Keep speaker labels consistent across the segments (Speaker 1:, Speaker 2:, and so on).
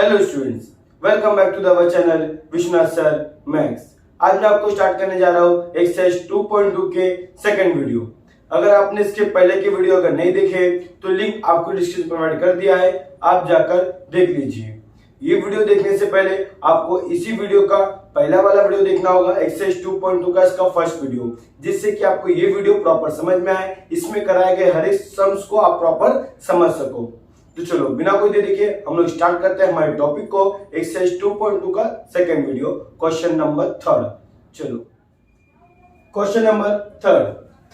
Speaker 1: Hello students, welcome back to our channel Vishwanath sir maths. आज मैं आपको स्टार्ट करने जा रहा हूँ एक्सरसाइज 2.2 के सेकंड वीडियो। अगर आपने इसके पहले के वीडियो अगर नहीं देखे तो लिंक आपको डिस्क्रिप्शन प्रोवाइड कर दिया है, आप जाकर देख लीजिए। ये वीडियो देखने से पहले आपको इसी वीडियो का पहला वाला वीडियो देखना होगा, एक्सरसाइज 2.2 का इसका फर्स्ट वीडियो, जिससे कि आपको ये वीडियो प्रॉपर समझ में आए, इसमें कराए गए हर एक सम्स को आप प्रॉपर समझ सको। तो चलो बिना कोई देरी के हम लोग स्टार्ट करते हैं हमारे टॉपिक को, एक्सरसाइज 2.2 का second video, question number third. चलो क्वेश्चन नंबर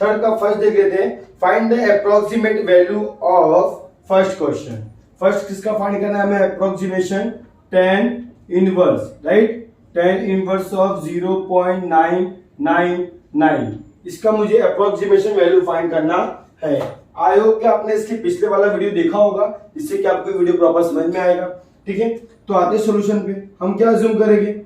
Speaker 1: थर्ड का फर्स्ट देख लेते हैं। Find the approximate value of first question. First किसका फाइंड करना है हमें? Approximation tan inverse, right? tan inverse of 0.999, इसका मुझे अप्रोक्सीमेशन वैल्यू फाइंड करना है। आई होप कि आपने इसके पिछले वाला वीडियो देखा होगा, जिससे कि आपको वीडियो प्रॉपर समझ में आएगा। ठीक है, तो आते सॉल्यूशन पे। हम क्या अज्यूम करेंगे?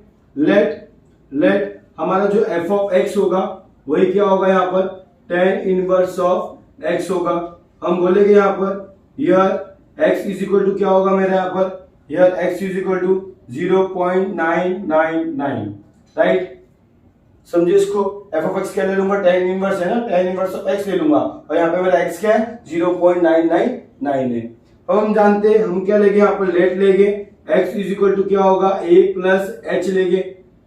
Speaker 1: लेट हमारा जो f ऑफ x होगा वही क्या होगा यहाँ पर? tan इनवर्स ऑफ x होगा। हम बोलेंगे यहाँ पर here x is equal to क्या होगा मेरे यहाँ पर? Here x is equal to 0.999, right? समझिए इसको। f ऑफ x क्या ले लूंगा? tan इनवर्स है ना, tan इनवर्स ऑफ x ले लूंगा, और यहाँ पे मेरा x क्या है? 0.999 है। अब हम जानते हैं हम क्या लेंगे यहाँ पर? लेट लेंगे, x इज इक्वल टू क्या होगा? a प्लस h लेंगे।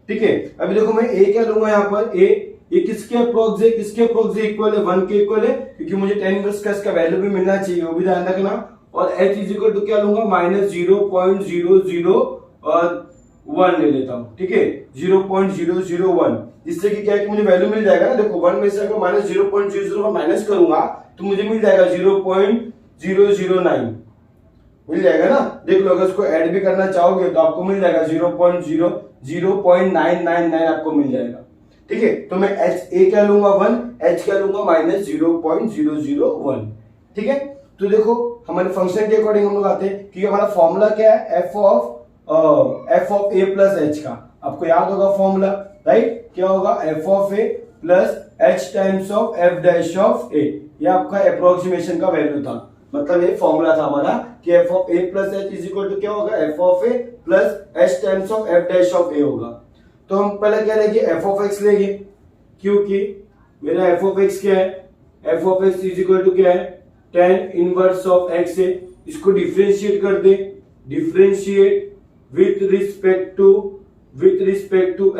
Speaker 1: ठीक है, अभी देखो मैं a क्या लूंगा यहाँ पर? a ये किसके अप्रोक्स है? किसके अप्रोक्स इक्वल है? 1 के इक्वल है, क्योंकि मुझे tan इनवर्स का इसका वैल्यू भी मिलना चाहिए, वो भी ध्यान रखना। और h इज इक्वल टू क्या लूंगा? माइनस 0.001 ले लेता हूँ। ठीक है, 0.001, जिससे कि क्या है कि मुझे वैल्यू मिल जाएगा ना। देखो 1 में से अगर माइनस 0.001 माइनस करूंगा तो मुझे मिल जाएगा 0.009 मिल जाएगा ना। देख लो, अगर इसको ऐड भी करना चाहोगे तो आपको मिल जाएगा 0.999 आपको मिल जाएगा। ठीक है, तो मैं h a क्या लूंगा? 1, h क्या लूंगा? माइनस 0.001। ठीक है, तो देखो हमारे फंक्शन के अकॉर्डिंग हम लोग आते हैं कि हमारा फॉर्मूला क्या है? f of a plus h का आपको याद होगा फॉर्मूला, राइट? क्या होगा? f of a plus h times of f dash of a। ये आपका अप्रोक्सीमेशन का वैल्यू था, मतलब ये फॉर्मूला था हमारा कि f of a plus h is equal to क्या होगा? f of a plus h times of f dash of a होगा। तो हम पहले क्या लेंगे? f ऑफ x लेंगे, क्योंकि मेरा f ऑफ x क्या है? f of x is equal to क्या है? tan इनवर्स ऑफ x है। इसको डिफरेंशिएट कर दे, differentiate with respect to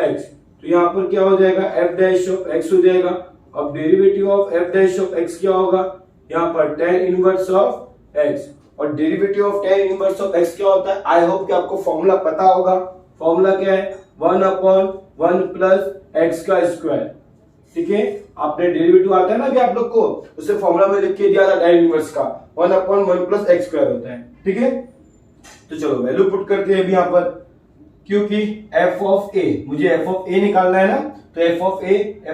Speaker 1: x, तो यहाँ पर क्या हो जाएगा? f डैश ऑफ x हो जाएगा। अब derivative of f dash of x क्या होगा? यहाँ पर tan इनवर्स ऑफ x, और derivative of tan inverse of x क्या होता है? आई होप कि आपको फॉर्मूला पता होगा। फॉर्मूला क्या है? 1/1 प्लस x का स्क्वायर। ठीक है, आपने डेरिवेटिव आता है ना कि आप लोग को, उसे फॉर्मूला में लिख के दिया था tan इनवर्स का 1/1 प्लस x स्क्वायर होता है। ठीक है, तो चलो वैल्यू पुट करते हैं अभी यहाँ पर, क्योंकि f ऑफ a, मुझे f ऑफ a निकालना है ना, तो f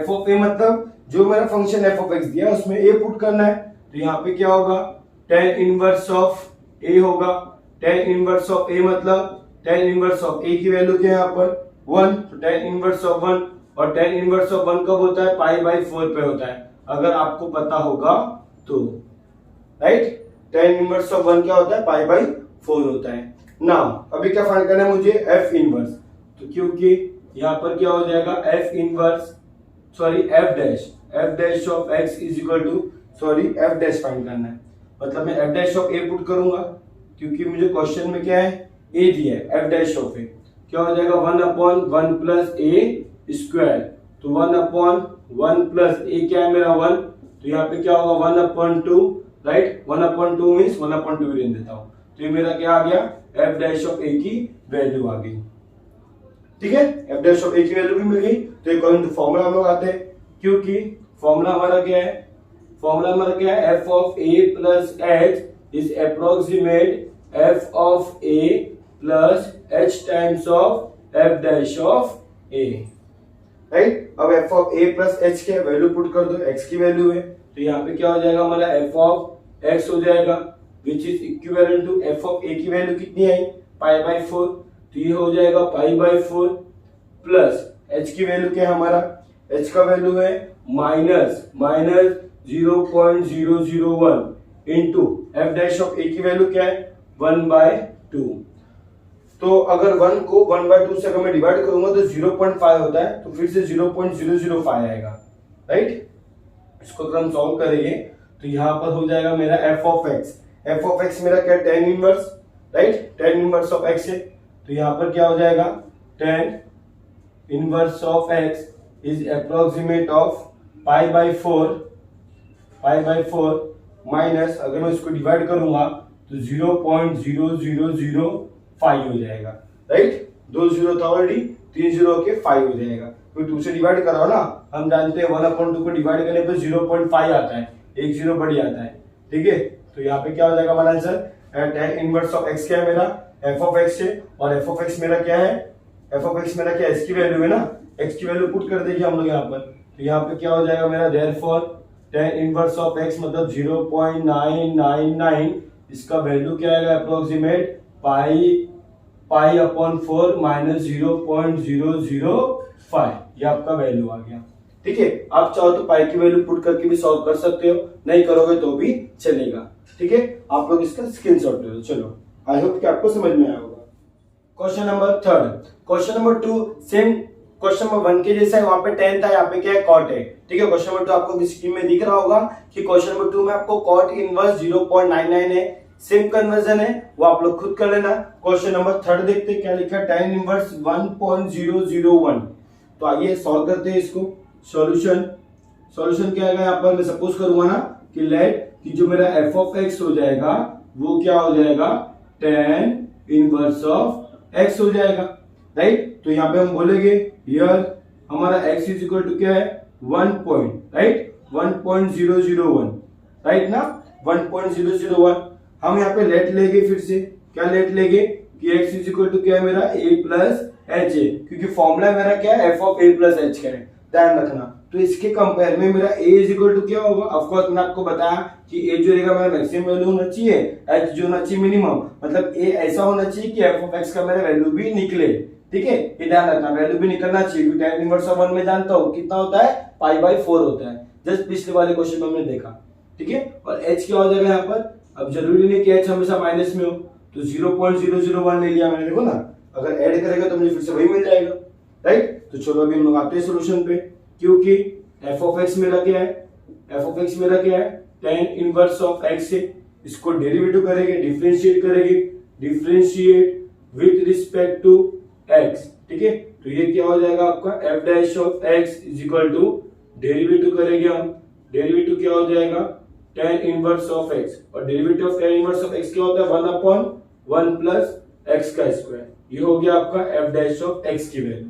Speaker 1: ऑफ a मतलब जो मेरा फंक्शन f ऑफ x दिया है उसमें a पुट करना है। तो यहाँ पे क्या होगा? tan इनवर्स ऑफ a होगा। tan इनवर्स ऑफ a मतलब tan इनवर्स ऑफ a की वैल्यू क्या है यहाँ पर? 1, तो tan इनवर्स ऑफ 1, और tan इनवर्स ऑफ 1 कब होता है? π/4 पे होता है, अगर आपको पता होगा तो, राइट? tan इनवर्स ऑफ 1 क्या होता है? π/4 होता है। नाउ अभी क्या फाइंड करना है मुझे? f इनवर्स, तो क्योंकि यहाँ पर क्या हो जाएगा? f dash of x is equal to f dash find करना है, मतलब मैं f dash of a put करूंगा, क्योंकि मुझे क्वेश्चन में क्या है? a दिया है, f डैश ऑफ a क्या हो जाएगा? 1/1 प्लस a स्क्वायर, तो 1/1 प्लस a क्या है मेरा? 1, तो यहाँ पे क्या होगा? 1/2, राइट? 1/2 मीन्स 1/2 ही रहने देता हूँ, तो ये मेरा क्या आ गया? f डैश ऑफ a की वैल्यू आ गई। ठीक है, f डैश ऑफ a की वैल्यू भी मिल गई। तो अकॉर्डिंग टू फॉर्मूला हम लोग आते हैं, क्योंकि फॉर्मूला हमारा क्या है? f of a plus h is approximate f of a plus h times of f dash of a, right? अब f of a plus h के वैल्यू पुट कर दो, x की वैल्यू है, तो यहाँ पे क्या हो जाएगा हमारा? f ऑफ x हो जाएगा, which is equivalent to f of a की वैल्यू कितनी आई? π/4, तो ये हो जाएगा π/4 प्लस h की वैल्यू क्या है हमारा? h का वैल्यू है minus 0.001 into f dash of a की वैल्यू क्या है? 1/2। तो अगर 1 को 1/2 से अगर मैं डिवाइड करूंगा तो 0.5 होता है, तो फिर से 0.005 आएगा, राइट। इसको अगर हम सॉल्व करेंगे तो यहाँ पर हो जाएगा मेरा f ऑफ x मेरा क्या tan inverse, right, tan inverse of x है। तो यहाँ पर क्या हो जाएगा, tan inverse of x is approximate of π/4 minus, अगर मैं इसको डिवाइड करूंगा तो 0.0005 हो जाएगा, राइट। 2 जीरो था ऑलरेडी, 3 जीरो के 5 हो जाएगा। तो 2 से डिवाइड कराओ ना, हम जानते हैं 1/2 को डिवाइड करने पर 0.5 आता है, एक जीरो बढ़ जाता है, ठीक है। तो यहाँ पे क्या हो जाएगा हमारा answer, tan inverse of x क्या है मेरा, f ऑफ x है, और f ऑफ x मेरा क्या है, f ऑफ x मेरा क्या x की वैल्यू है ना, x की वैल्यू पुट कर देंगे हम लोग यहाँ पर। तो यहाँ पे क्या हो जाएगा मेरा, therefore tan inverse of x मतलब 0.999, इसका वैल्यू क्या आएगा अप्रोक्सीमेट π/4 माइनस 0.005, ये आपका वैल्यू आ गया, ठीक है। आप चाहो तो पाई की वैल्यू पुट करके भी सॉल्व कर सकते हो, नहीं करोगे तो भी चलेगा, ठीक है। आप लोग इसका स्क्रीनशॉट ले लो। चलो, आई होप कि आपको समझ में आया होगा। Question number 3, question number 2 same question number 1 के जैसा है, वहां पे tan था, यहाँ पे क्या है cot है, ठीक है। क्वेश्चन नंबर 2 आपको स्क्रीन में दिख रहा होगा कि क्वेश्चन नंबर 2 में आपको cot इनवर्स 0.99 है, सेम कन्वर्जन है, वो आप लोग खुद कर लेना। क्वेश्चन नंबर 3 देखते हैं क्या लिखा है, tan इनवर्स 1.001। तो आइए सॉल्व करते हैं इसको। सॉल्यूशन क्या आएगा यहाँ पर, मैं सपोज करूंगा ना कि लेट कि जो मेरा f ऑफ x हो जाएगा वो क्या हो जाएगा, tan इनवर्स ऑफ x हो जाएगा, राइट। तो यहाँ पे हम बोलेंगे हियर हमारा x इज इक्वल टू क्या है 1.001, राइट ना, 1.001। हम यहाँ पे लेट लेंगे, फिर से क्या लेट लेंगे कि x इज इक्वल टू क्या है मेरा a प्लस h है, क्योंकि फॉर्मूला मेरा क्या है f of a plus h का है, ध्यान रखना। तो इसके कंपेयर में मेरा a इज इक्वल टू क्या होगा, ऑफ कोर्स मैंने आपको बताया कि a जो रहेगा मेरा मैक्सिमम वैल्यू होना चाहिए, h जो होना चाहिए मिनिमम, मतलब a ऐसा होना चाहिए कि f ऑफ x का मेरा वैल्यू भी निकले, ठीक है। ये ध्यान रखना, वैल्यू भी निकलना चाहिए, क्योंकि tan इनवर्स ऑफ 1 में जानता हूँ कितना होता है, π/4 होता है, जस्ट पिछले वाले क्वेश्चन में हमने देखा, ठीक है। और h क्या हो जाएगा यहाँ पर, अब जरूरी नहीं कि h हमेशा माइनस में हो, तो 0.001 ले लिया मैंने, देखो ना, अगर ऐड करेगा तो मुझे फिर से वही मिल जाएगा, राइट। तो चलो अभी हम लोग आते हैं सॉल्यूशन पे, क्योंकि f ऑफ x मेरा क्या है, f ऑफ x मेरा क्या है tan इनवर्स ऑफ x है, इसको डेरिवेटिव करेंगे, डिफरेंशिएट करेंगे, differentiate with respect to x, ठीक है। तो ये क्या हो जाएगा आपका f dash of x is equal to, derivative करेंगे हम, डेरिवेटिव क्या हो जाएगा tan इनवर्स ऑफ x, और derivative of tan inverse of x क्या होता है 1/1 प्लस x का स्क्वायर, ये हो गया आपका f डैश ऑफ x की वैल्यू,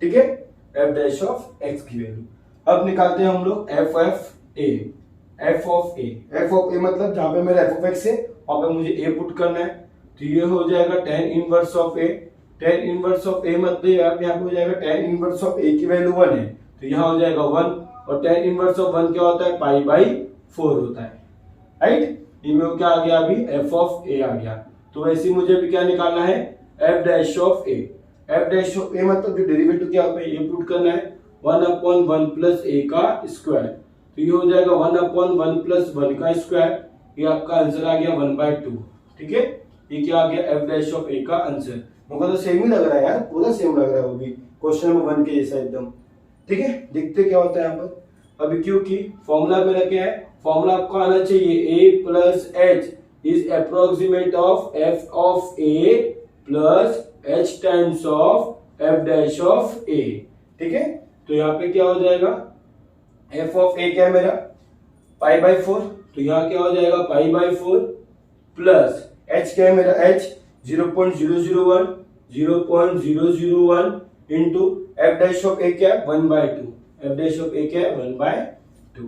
Speaker 1: ठीक है, f डैश ऑफ x की वैल्यू। अब निकालते हैं हम लोग f ऑफ a मतलब जहां पे मेरा f ऑफ x है वहां पे मुझे a पुट करना है, तो ये हो जाएगा tan inverse of a, tan inverse of a मतलब यहाँ पे हो जाएगा tan इनवर्स ऑफ a की वैल्यू 1 है, तो यहाँ हो जाएगा 1, और tan इनवर्स ऑफ 1 क्या होता है π/4 होता है, राइट। इनमें क्या आ गया अभी f ऑफ a आ गया, तो वैसे मुझे भी क्या निकालना है f dash of a, f dash of a मतलब जो डेरिवेटिव क्या पे ये पुट करना है 1/1 प्लस a का स्क्वायर, तो ये हो जाएगा 1/1 प्लस 1 का स्क्वायर, ये आपका आंसर आ गया 1/2, ठीक है। ये क्या आ गया f डैश ऑफ a का आंसर, मुझे तो सेम ही लग रहा है यार, पूरा सेम लग रहा है वो भी क्वेश्चन नंबर 1 के जैसा एकदम, ठीक है। देखते क्या होता है यहाँ पर, अभी क्योंकि फॉर्मूला मेरा क्या है, फॉर्मूला आपको आना चाहिए a plus h is approximate of f of a plus h times of f dash of a, ठीक है। तो यहाँ पे क्या हो जाएगा f ऑफ a क्या है मेरा π/4, तो यहाँ क्या हो जाएगा π/4 प्लस h क्या है मेरा h 0.001 into f dash of a क्या है 1/2, f डैश ऑफ a क्या है 1/2,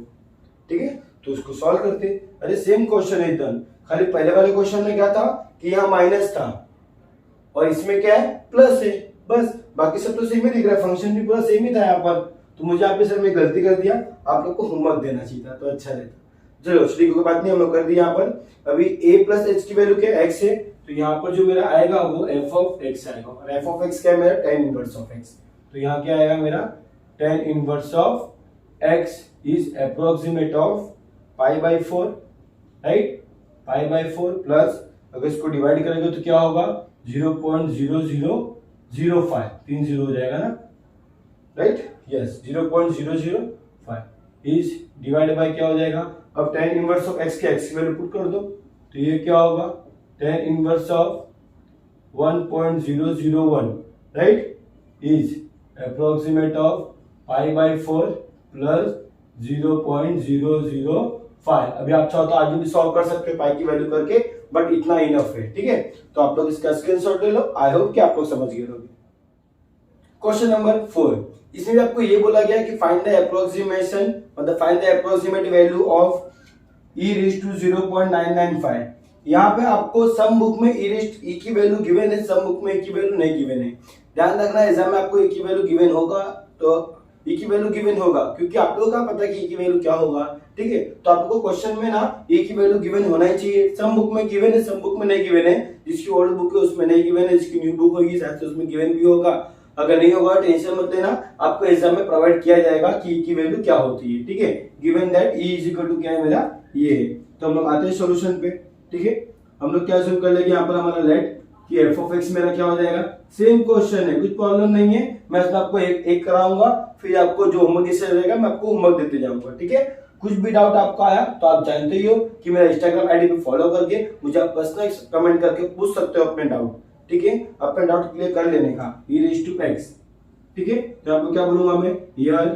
Speaker 1: ठीक है। तो उसको सॉल्व करते, अरे सेम क्वेश्चन है एकदम, खाली पहले वाले क्वेश्चन में क्या था कि यहाँ माइनस था और इसमें क्या है प्लस है, बस बाकी सब तो सेम ही दिख रहा है, फंक्शन भी पूरा सेम ही था यहाँ पर। तो मुझे यहाँ पे सर मैं गलती कर दिया, आप लोग को होमवर्क देना चाहिए था तो अच्छा रहता। चलो ठीक कोई बात नहीं, हम लोग कर दिया यहाँ पर। अभी a प्लस एच की वैल्यू क्या x है, तो यहाँ पर जो मेरा आएगा वो f ऑफ x आएगा, और f ऑफ x क्या है मेरा tan इनवर्स ऑफ x, तो यहाँ क्या आएगा मेरा tan inverse of x is approximate of π/4, right, π/4 plus अगर इसको डिवाइड करेंगे तो क्या होगा 0.0005, 3 जीरो हो जाएगा ना, right, yes 0.005 is divided by क्या हो जाएगा, अब tan इनवर्स ऑफ x के x की वैल्यू पुट कर दो, तो ये क्या होगा, tan inverse of 1.001, right, is approximate of π/4 plus 0.005। अभी आप चाहो तो आगे भी सॉल्व कर सकते हो पाई की वैल्यू करके, बट इतना इनफ है, ठीक है। तो आप लोग इसका स्क्रीनशॉट ले लो, आई होप कि आप लोग समझ गए होंगे। क्वेश्चन नंबर 4, इसमें आपको ये बोला गया कि फाइंड द अप्रोक्सीमेशन, मतलब find the approximate value of e⁻⁹0.995। यहाँ पे आपको सम बुक में e की वैल्यू गिवन है, सम बुक में e की वैल्यू नहीं गिवन है। ध्यान रखना एग्जाम में आपको e की वैल्यू गिवन होगा तो e की वैल्यू गिवन होगा, क्योंकि आप लोगों का पता है कि e की वैल्यू क्या होगा, ठीक है। तो आपको क्वेश्चन में ना e की वैल्यू गिवन होना ही चाहिए। सम बुक में गिवन है, सम बुक में नहीं गिवन है, जिसकी ओल्ड बुक है उसमें नहीं गिवन है, जिसकी न्यू बुक होगी शायद से उसमें गिवन भी होगा। अगर नहीं होगा टेंशन मत लेना, आपको एग्जाम में प्रोवाइड किया जाएगा कि e की वैल्यू क्या होती है, ठीक है। Given that e is equal to क्या है मेरा ये, तो हम लोग आते हैं सॉल्यूशन पे, ठीक है। हम लोग क्या अज्यूम कर लेंगे यहाँ पर हमारा लेट कि f ऑफ x मेरा क्या हो जाएगा, सेम क्वेश्चन है, कुछ प्रॉब्लम नहीं है। मैं आपको एक कराऊंगा, फिर आपको जो होमवर्क इससे रहेगा मैं आपको होमवर्क देते जाऊंगा, ठीक है। कुछ भी डाउट आपका आया तो आप जानते ही हो कि मेरा इंस्टाग्राम आईडी पे फॉलो करके मुझे आप पर्सनल कमेंट करके पूछ सकते हो अपने डाउट, ठीक है, अपने डाउट क्लियर कर लेने का e⁻x, ठीक है। तो आपको क्या बोलूंगा मैं, यार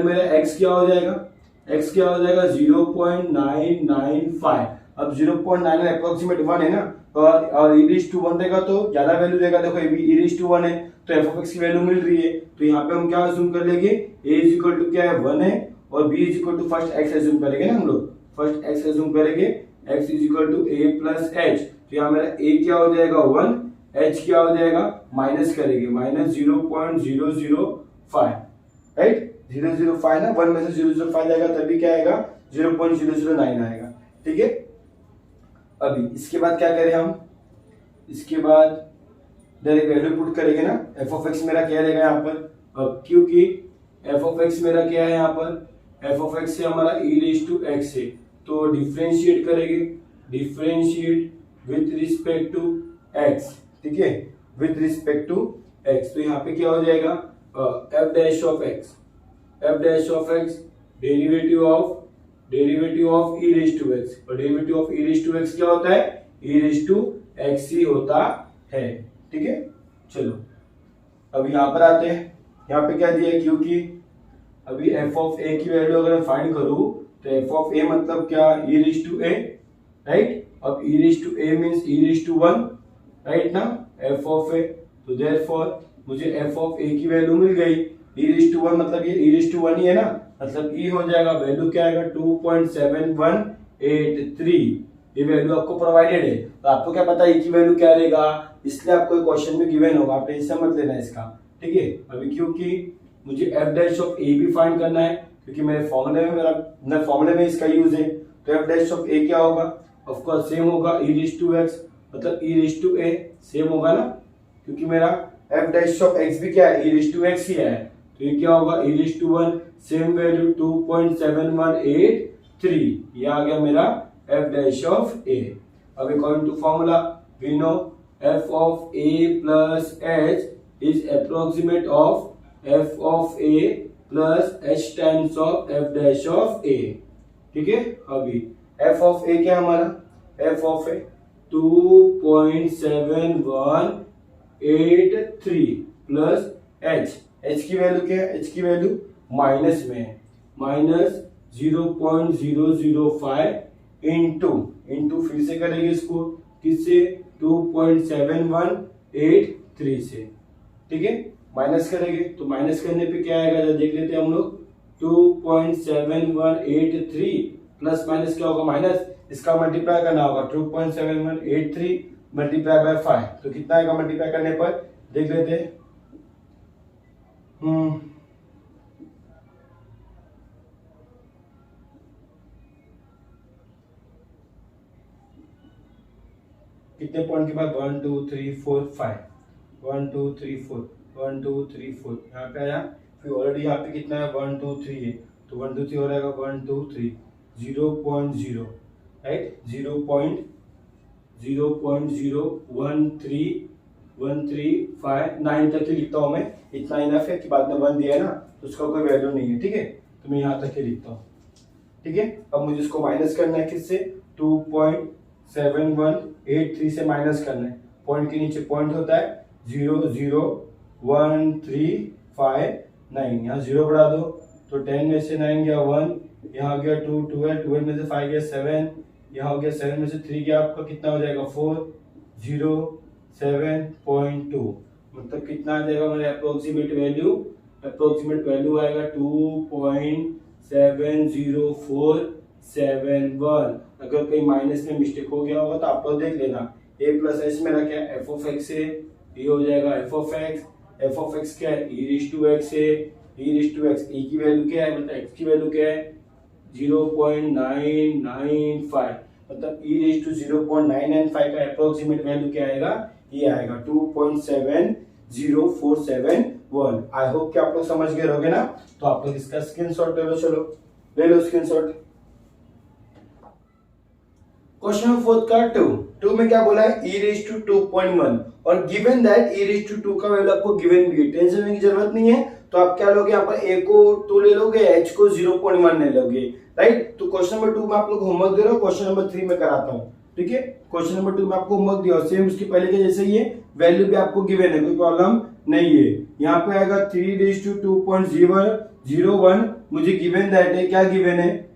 Speaker 1: मेरा x क्या हो जाएगा, x क्या हो जाएगा 0.995। अब 0.99 अप्रोक्सीमेट 1 है ना, और e⁻1 देगा तो ज्यादा वैल्यू देगा। देखो e⁻1 है तो f ऑफ x की वैल्यू मिल रही है, तो यहाँ पे हम क्या अज्यूम कर लेंगे, a इज इक्वल टू क्या है 1 है, और b is equal to first x assume करेंगे ना हम लोग, फर्स्ट x अज्यूम करेंगे, x is equal to a plus h। तो यहाँ मेरा a क्या हो जाएगा 1, h क्या हो जाएगा, माइनस करेंगे, माइनस 0.005, राइट, 005 ना, 1 में से 005 जाएगा तभी क्या आएगा 0.009 आएगा, ठीक है। अभी इसके बाद क्या करें हम, इसके बाद डायरेक्ट वैल्यू पुट करेंगे ना, f ऑफ x मेरा क्या रहेगा यहाँ पर, अब क्योंकि f ऑफ x मेरा क्या है यहाँ पर, f ऑफ x से हमारा e⁻x है, तो डिफरेंशिएट करेंगे, differentiate with respect to x, ठीक है, विथ रिस्पेक्ट टू x। तो यहाँ पे क्या हो जाएगा f dash of x, derivative of e⁻x, और डेरिवेटिव ऑफ e⁻x क्या होता है, e⁻x ही होता है, ठीक है। चलो अब यहाँ पर आते हैं, यहाँ पे क्या दिया है, क्योंकि अभी f ऑफ a की वैल्यू अगर मैं फाइंड करूं तो f ऑफ a मतलब क्या, e⁻a, राइट। अब e⁻a मींस e⁻1, राइट ना, f ऑफ a, तो देयरफॉर मुझे f ऑफ a की वैल्यू मिल गई, e⁻1 मतलब ये e⁻1 ही है ना, मतलब e हो जाएगा, वैल्यू क्या आएगा 2.7183, ये वैल्यू आपको प्रोवाइडेड है। तो आपको क्या पता है e की वैल्यू क्या रहेगा, इसलिए आपको क्वेश्चन में गिवन होगा, आप टेंशन मत लेना इसका, ठीक है। अभी क्योंकि मुझे f डैश ऑफ a भी फाइंड करना है, क्योंकि मेरे फॉर्मूले में इसका यूज है, तो f डैश ऑफ a क्या होगा, ऑफ कोर्स सेम होगा e⁻x, मतलब e⁻a सेम होगा ना, क्योंकि मेरा f डैश ऑफ x भी क्या है, e⁻x ही है, तो ये क्या होगा e⁻1, सेम वैल्यू 2.7183, ये आ गया मेरा f डैश ऑफ a। अब according to formula we know f of a plus h is approximate of f of a plus h times of f dash of a, ठीक है। अभी f of a क्या है हमारा, f of a 2.7183 plus h की value क्या है, h की वैल्यू माइनस में है, माइनस 0.005 इंटू फिर से करेंगे इसको किससे, 2.7183 से, ठीक है, माइनस करेंगे तो माइनस करने पे क्या आएगा देख लेते हैं हम लोग, 2.7183 प्लस माइनस क्या होगा माइनस, इसका मल्टीप्लाई करना होगा 2.7183 मल्टीप्लाई बाय 5, तो कितना आएगा मल्टीप्लाई करने पर, देख लेते हैं। कितने पॉइंट के बाद 1 2 3 4 5, 1 2 3 4, 1 2 3 4 यहाँ पे आया, फिर ऑलरेडी यहाँ पे कितना है 1 2 3 है, तो 1 2 3 हो जाएगा 1 2 3 0.0, राइट, 0.01359 तक ही लिखता हूँ मैं, इतना इनफ है कि बाद में 1 दिया है ना तो उसका कोई वैल्यू नहीं है, ठीक है, तो मैं यहाँ तक ही लिखता हूँ, ठीक है। अब मुझे इसको माइनस करना है किससे, 2.7183 से माइनस करना है, पॉइंट के नीचे पॉइंट होता है 0.01359, यहाँ 0 बढ़ा दो तो 10 में से 9 गया 1, यहाँ गया 2, 12, 12 में से 5 गया 7, यहाँ हो गया 7 में से 3 गया आपका कितना हो जाएगा 407.2, मतलब कितना आ जाएगा मेरा अप्रोक्सीमेट वैल्यू आएगा 2.70471। अगर कहीं माइनस में मिस्टेक हो गया होगा तो आप लोग देख लेना, a प्लस एच मेरा क्या है, एफ ऑफ एक्स है, ये हो जाएगा एफ ऑफ एक्स क्या है, ई रेज टू एक्स है, e raise to x, e की वैल्यू क्या है, मतलब x की वैल्यू क्या है 0.995, मतलब e रेज टू 0.995 का अप्रोक्सीमेट वैल्यू क्या आएगा, ये आएगा 2.7047 आई होप कि आप लोग समझ गए होगे ना। तो आप लोग इसका स्क्रीनशॉट ले लो, चलो ले लो स्क्रीनशॉट। क्वेश्चन नंबर 4 का 2 में क्या बोला है, e रेज टू 2.1 और given that e raise to 2 का वैल्यू आपको गिवन भी है, टेंशन लेने की जरूरत नहीं है। तो आप क्या लोगे, यहाँ पर a को 2 ले लोगे, h को 0.1 ले लोगे, राइट। तो क्वेश्चन नंबर 2 में आप लोग होमवर्क दे रहे हो, क्वेश्चन नंबर 3 में कराता हूँ, ठीक है। क्वेश्चन नंबर 2 में आपको होमवर्क दिया, सेम उसके पहले के जैसे ही है, वैल्यू भी आपको गिवन है, कोई प्रॉब्लम नहीं है। यहाँ पे आएगा 3 रेज टू 2.001, मुझे गिवन दैट है, क्या गिवन है,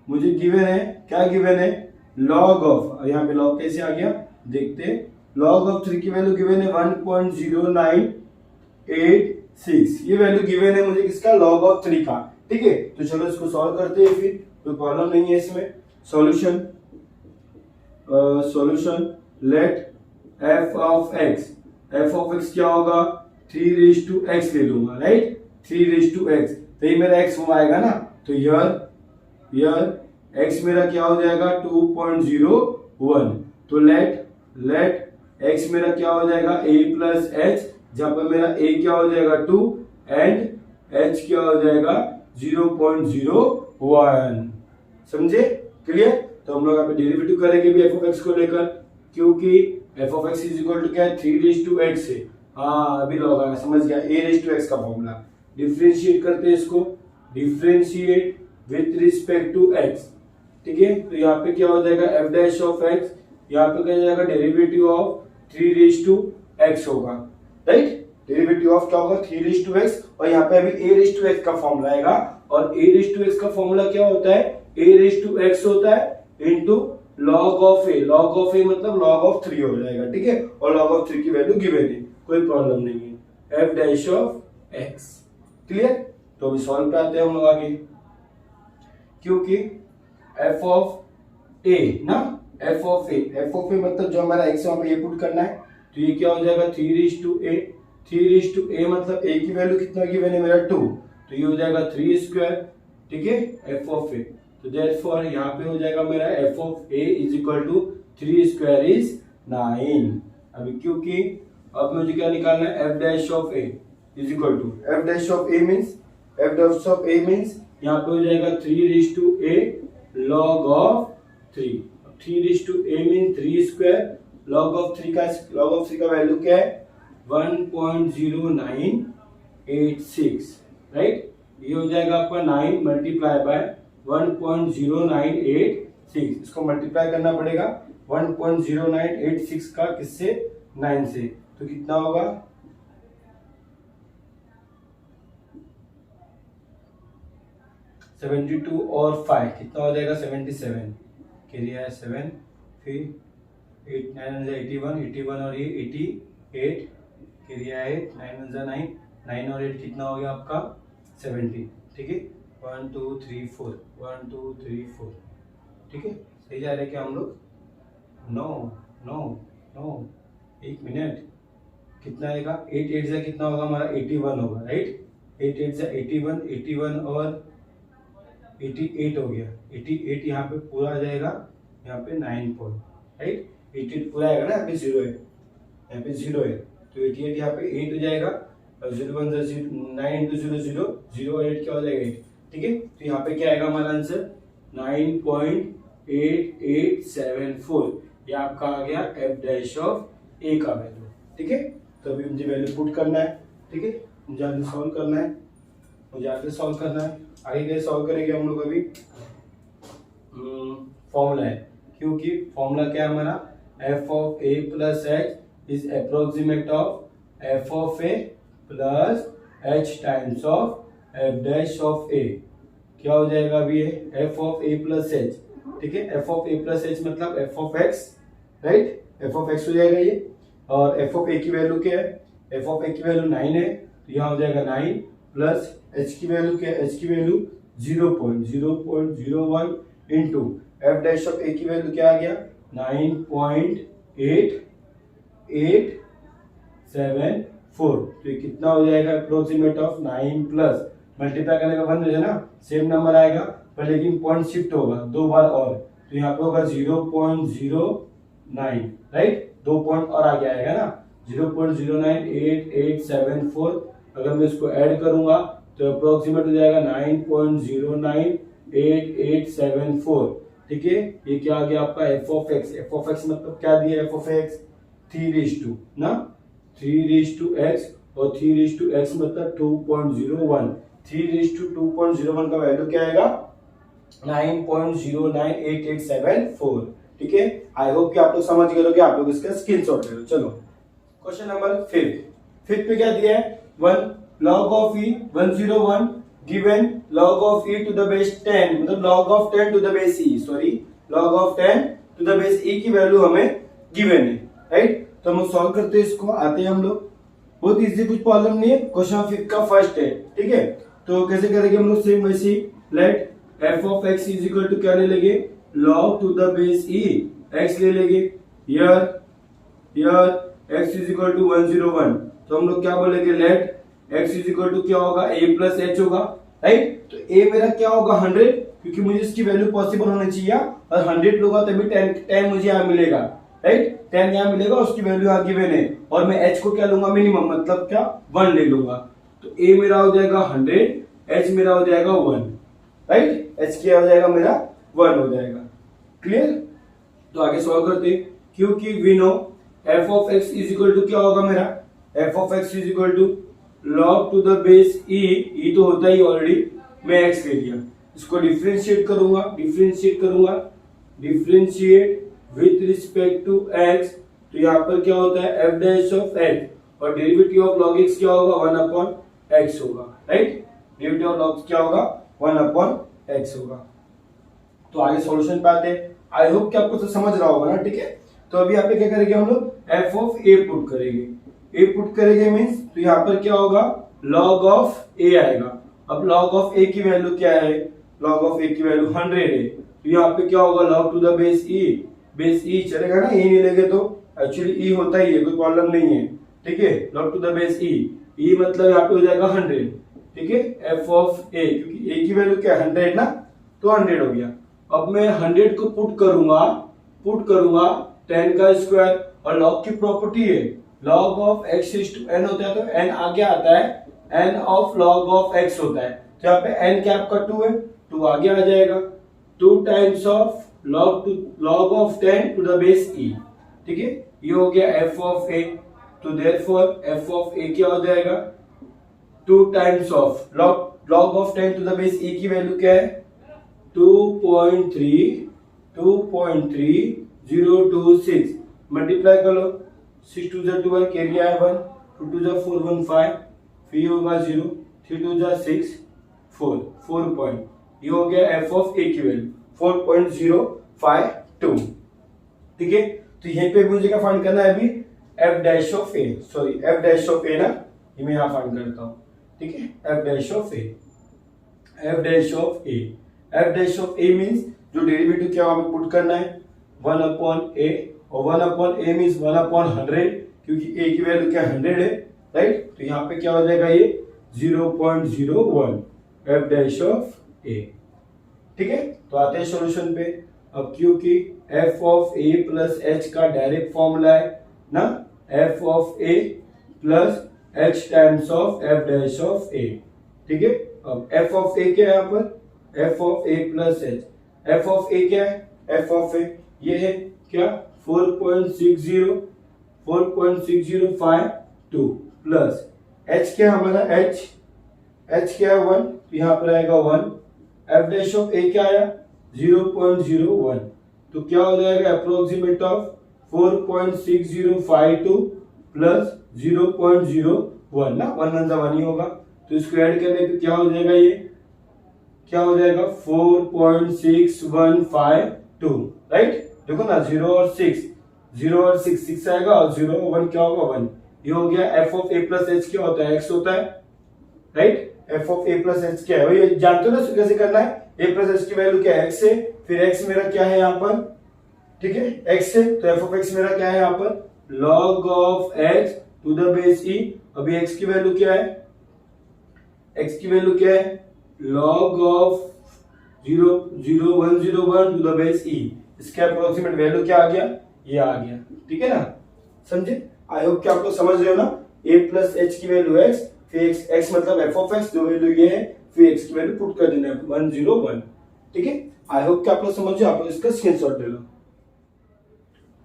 Speaker 1: मुझे गिवन है, क्या गिवन है, लॉग ऑफ, यहाँ पे लॉग कैसे आ गया देखते, लॉग ऑफ 3 की वैल्यू गिवन है 1.0986, ये वैल्यू गिवन है मुझे किसका, लॉग ऑफ 3 का, ठीक है। तो चलो इसको सॉल्व करते हैं, फिर कोई प्रॉब्लम नहीं है इसमें। Solution let f of x क्या होगा, 3 रेज टू x ले लूंगा, राइट, 3 रेज टू x, तो ये मेरा x आएगा ना, तो यार x मेरा क्या हो जाएगा 2.01, तो लेट x मेरा क्या हो जाएगा a प्लस h, जहां पर मेरा a क्या हो जाएगा 2 एंड h क्या हो जाएगा 0.01, समझे, क्लियर। तो हम लोग यहाँ पे डेरिवेटिव करेंगे भी f ऑफ x को लेकर, क्योंकि f of x is equal to क्या है 3 रेज टू x है, हाँ अभी लॉग आएगा, समझ गया, a रेज टू x का फॉर्मूला। डिफरेंशिएट करते हैं इसको, differentiate with respect to x, ठीक है। तो यहाँ पे क्या हो जाएगा f डैश ऑफ x, यहाँ पे क्या हो जाएगा derivative of 3 raise to x होगा, राइट, डेरिवेटिव ऑफ क्या होगा 3 रेज टू x, और यहाँ पे अभी a रेज टू x का फॉर्मूला आएगा, और a रेज टू x का फॉर्मूला क्या होता है, a रेज टू x होता है इनटू log ऑफ a मतलब log ऑफ 3 हो जाएगा, ठीक है, और log ऑफ 3 की वैल्यू गिवन है, कोई प्रॉब्लम नहीं है, f dash of x, clear. तो अभी सॉल्व पे आते हैं हम लोग आगे, क्योंकि f ऑफ a ना, f ऑफ a मतलब जो हमारा x वहां पे ये पुट करना है, तो ये क्या हो जाएगा 3 रेज टू a मतलब a की वैल्यू कितना गिवन है मेरा 2, तो ये हो जाएगा 3 स्क्वायर, ठीक है, f ऑफ a, तो देयरफॉर यहाँ पे हो जाएगा मेरा f of a is equal to 3 square is 9। अभी क्योंकि अब मुझे क्या निकालना है, f dash of a is equal to, f dash of a means यहाँ पे हो जाएगा 3 raise to a log of 3, 3 raise to a mean 3 square, log of 3 का वैल्यू क्या है 1.0986, राइट, ये हो जाएगा आपका 9 मल्टीप्लाई बाय 1.0986, इसको मल्टीप्लाई करना पड़ेगा 1.0986 का किससे, 9 से, तो कितना होगा 72 और 5 कितना हो जाएगा 77, क्लियर है 7, फिर 8 9 81 और ये 88, क्लियर है 9 और 8 कितना हो गया आपका 70, ठीक है, 1 2 3 4, ठीक है, सही जा रहे हैं क्या हम लोग, नो, एक मिनट, कितना आएगा 8 8 से कितना होगा हमारा 81 होगा, राइट, 8 8 से 81 और 88 हो गया, 88 यहाँ पे पूरा आ जाएगा, यहाँ पे 9 पॉइंट, राइट, 88 पूरा आएगा ना, यहाँ पे 0 है, तो 88 यहाँ पे 8 हो जाएगा, और 0 1 9 इंटू 0 0 और 8 क्या हो जाएगा 8, ठीक है। तो यहाँ पे क्या आएगा हमारा आंसर 9.8 8874, ये आपका आ गया एफ डैश ऑफ ए का वैल्यू। ठीक है, तो अभी मुझे वैल्यू पुट करना है। ठीक है, मुझे आगे सॉल्व करना है, आगे कैसे सॉल्व करेंगे हम लोग अभी। फॉर्मूला है, क्योंकि फॉर्मूला क्या है हमारा, F of A plus H is approximate of F of A plus H times of F dash of A. क्या हो जाएगा अभी ये F of A plus H. ठीक है, F of A plus H मतलब F of X, right, F of X हो जाएगा ये। और एफ ऑफ ए की वैल्यू क्या है, एफ ऑफ ए की वैल्यू 9 है, तो यहाँ हो जाएगा 9 प्लस एच की वैल्यू क्या है, एच की value 0.001 into F dash of A की वैल्यू क्या आ गया 9.8874। तो ये कितना हो जाएगा अप्रोक्सीमेट ऑफ 9 प्लस मल्टीप्लाई करने का 1 हो जाए ना, सेम नंबर आएगा पर लेकिन पॉइंट शिफ्ट होगा 2 बार और, तो यहाँ पे होगा 0.09, राइट, 2 पॉइंट और आगे आएगा ना 0.098874। अगर मैं इसको ऐड करूंगा तो अप्रोक्सीमेट हो जाएगा 9.098874। ठीक है, ये क्या आ गया आपका F of X. F of x मतलब क्या दिया एफ ऑफ एक्स 3:2 ना, 3:x और 3:x मतलब 2.01, 3:2.01 का वैल्यू क्या आएगा 9.098874। ठीक है, आई होप कि आप लोग समझ गए हो कि आप लोग इसका स्क्रीनशॉट ले लो। चलो क्वेश्चन नंबर 5 पे क्या दिया है 1 log of e 101 given log of e to the base 10 मतलब log of 10 to the base e, sorry log of 10 to the base e की वैल्यू हमें गिवन है, राइट। तो हम सॉल्व करते हैं इसको, आते हैं हम लोग, बहुत इजी, कुछ प्रॉब्लम नहीं है, क्वेश्चन 5 का फर्स्ट है। ठीक है, तो कैसे करेंगे हम लोग, सेम वैसे let f of x is equal to क्या ले लेंगे log to the base e, x ले लेंगे, here x is equal to 101, तो हम लोग क्या बोलेंगे let x is equal to क्या होगा a प्लस एच होगा, राइट। तो a मेरा क्या होगा 100, क्योंकि मुझे इसकी वैल्यू पॉसिबल होनी चाहिए, और 100 होगा तभी 10 मुझे यहाँ मिलेगा, राइट, 10 यहाँ मिलेगा, उसकी वैल्यू यहाँ गिवन है, और मैं h को क्या लूंगा मिनिमम, मतलब क्या 1 ले लूंगा। तो a मेरा हो जाएगा 100, h मेरा हो जाएगा 1, राइट, h क्या हो जाएगा मेरा 1 हो जाएगा। क्लियर, तो आगे सॉल्व करते हैं, क्योंकि we know f of x is equal to क्या होगा मेरा, f of x is equal to log to the base e तो होता ही ऑलरेडी, मैं x ले लिया, इसको डिफरेंशिएट करूंगा differentiate with respect to x, तो यहाँ पर क्या होता है f डैश ऑफ x, और डेरिवेटिव ऑफ log x क्या होगा 1 अपॉन x होगा, राइट, डेरिवेटिव ऑफ log क्या होगा 1 अपॉन x होगा। तो आगे सॉल्यूशन पे आते हैं, आई होप कि आपको तो समझ रहा होगा ना। ठीक है, तो अभी यहाँ पे क्या करेंगे हम लोग f ऑफ a पुट करेंगे, मींस तो यहाँ पर क्या होगा log ऑफ a आएगा। अब log ऑफ a की वैल्यू क्या है, log ऑफ a की वैल्यू 100 है, तो यहाँ पे क्या होगा log to the base e चलेगा ना, e नहीं लेंगे तो एक्चुअली e होता ही है, कोई प्रॉब्लम नहीं है। ठीक है, log to the base e मतलब यहाँ पे हो जाएगा 100। ठीक है, f ऑफ a, क्योंकि a की वैल्यू क्या है 100 ना, तो 100 हो गया। अब मैं 100 को पुट करूंगा 10 का स्क्वायर, और log की प्रॉपर्टी है log of x is to n होता है, तो n आगे आता है, n of log of x होता है, तो यहाँ पे n क्या आपका 2 है, 2 आगे आ जाएगा, 2 times of log of 10 to the base e। ठीक है, ये हो गया f ऑफ a, तो देयरफॉर f ऑफ a क्या हो जाएगा 2 times of log of 10 to the base e की वैल्यू क्या है 2.3026, मल्टीप्लाई कर लो, 6 2 जा 12, कैरी आया 1, 2 2 जा 4 1 5, फिर होगा 0, 3 2 जा 6 4 पॉइंट, ये हो गया f ऑफ a की वैल्यू 4.052। ठीक है, तो यहीं पे मुझे क्या फाइंड करना है अभी f dash of a, sorry f dash of a ना, ये मैं यहाँ फाइंड करता हूँ। ठीक है, f dash of a means जो डेरिवेटिव क्या हमें पुट करना है 1 अपॉन a, और 1 अपॉन a मींस 1 अपॉन 100, क्योंकि a की वैल्यू क्या 100 है, राइट, तो यहाँ पे क्या हो जाएगा ये 0.01 f डैश ऑफ a। ठीक है, तो आते हैं सॉल्यूशन पे। अब क्योंकि f of a plus h का डायरेक्ट फॉर्मूला है ना, f of a plus h times of f dash of a। ठीक है, अब f ऑफ a क्या है यहाँ पर f of a plus h, f of a क्या है एफ ऑफ ए, ये है क्या 4.6052 प्लस एच क्या हमारा एच क्या है 1, तो यहाँ पर आएगा 1, एफ डैश ऑफ ए क्या आया 0.01, तो क्या हो जाएगा अप्रोक्सीमेट ऑफ 4.6052 प्लस 0.01 ना, 1 ही होगा, तो इसको ऐड करने पे क्या हो जाएगा, ये क्या हो जाएगा 4.6152, राइट। देखो ना 0 और 6 आएगा और 0 और 1 क्या होगा 1, ये हो गया F of A plus H क्या होता है एक्स होता है, right. F of A plus H क्या है वही जानते हो ना कैसे करना है, ए प्लस एच की वैल्यू क्या है एक्स है, फिर एक्स मेरा क्या है यहाँ पर, ठीक है एक्स है, तो एफ ऑफ एक्स मेरा क्या है यहाँ पर log of X to the base E, अभी एक्स की वैल्यू क्या है, एक्स की वैल्यू क्या है log of 0.0101 to the base E, इसका अप्रोक्सीमेट वैल्यू क्या आ गया, ये आ गया, ठीक है ना, समझे। आई होप कि आप लोग समझ रहे हो ना, a प्लस एच की वैल्यू एक्स, फिर एक्स मतलब एफ ऑफ एक्स, जो वैल्यू ये है, फिर एक्स की वैल्यू पुट कर देना है 101, ठीक है। आई होप कि आप लोग समझ रहे हो, आप लोग इसका स्क्रीनशॉट ले लो।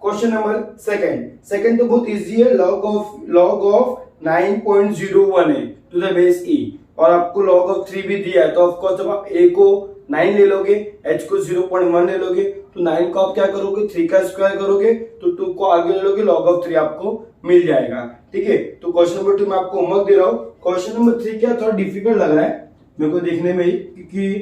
Speaker 1: क्वेश्चन नंबर सेकंड तो बहुत इजी है, log ऑफ 9.01 है टू द बेस e, और आपको log ऑफ 3 भी दिया है, तो ऑफ कोर्स जब आप a को 9 ले लोगे, h को 0.1 ले लोगे, तो 9 को आप क्या करोगे 3 का स्क्वायर करोगे, तो 2 को आगे ले लोगे, log ऑफ 3 आपको मिल जाएगा, ठीक है। तो क्वेश्चन नंबर 2 में आपको होमवर्क दे रहा हूँ। क्वेश्चन नंबर 3 क्या थोड़ा डिफिकल्ट लग रहा है मेरे को देखने में ही, क्योंकि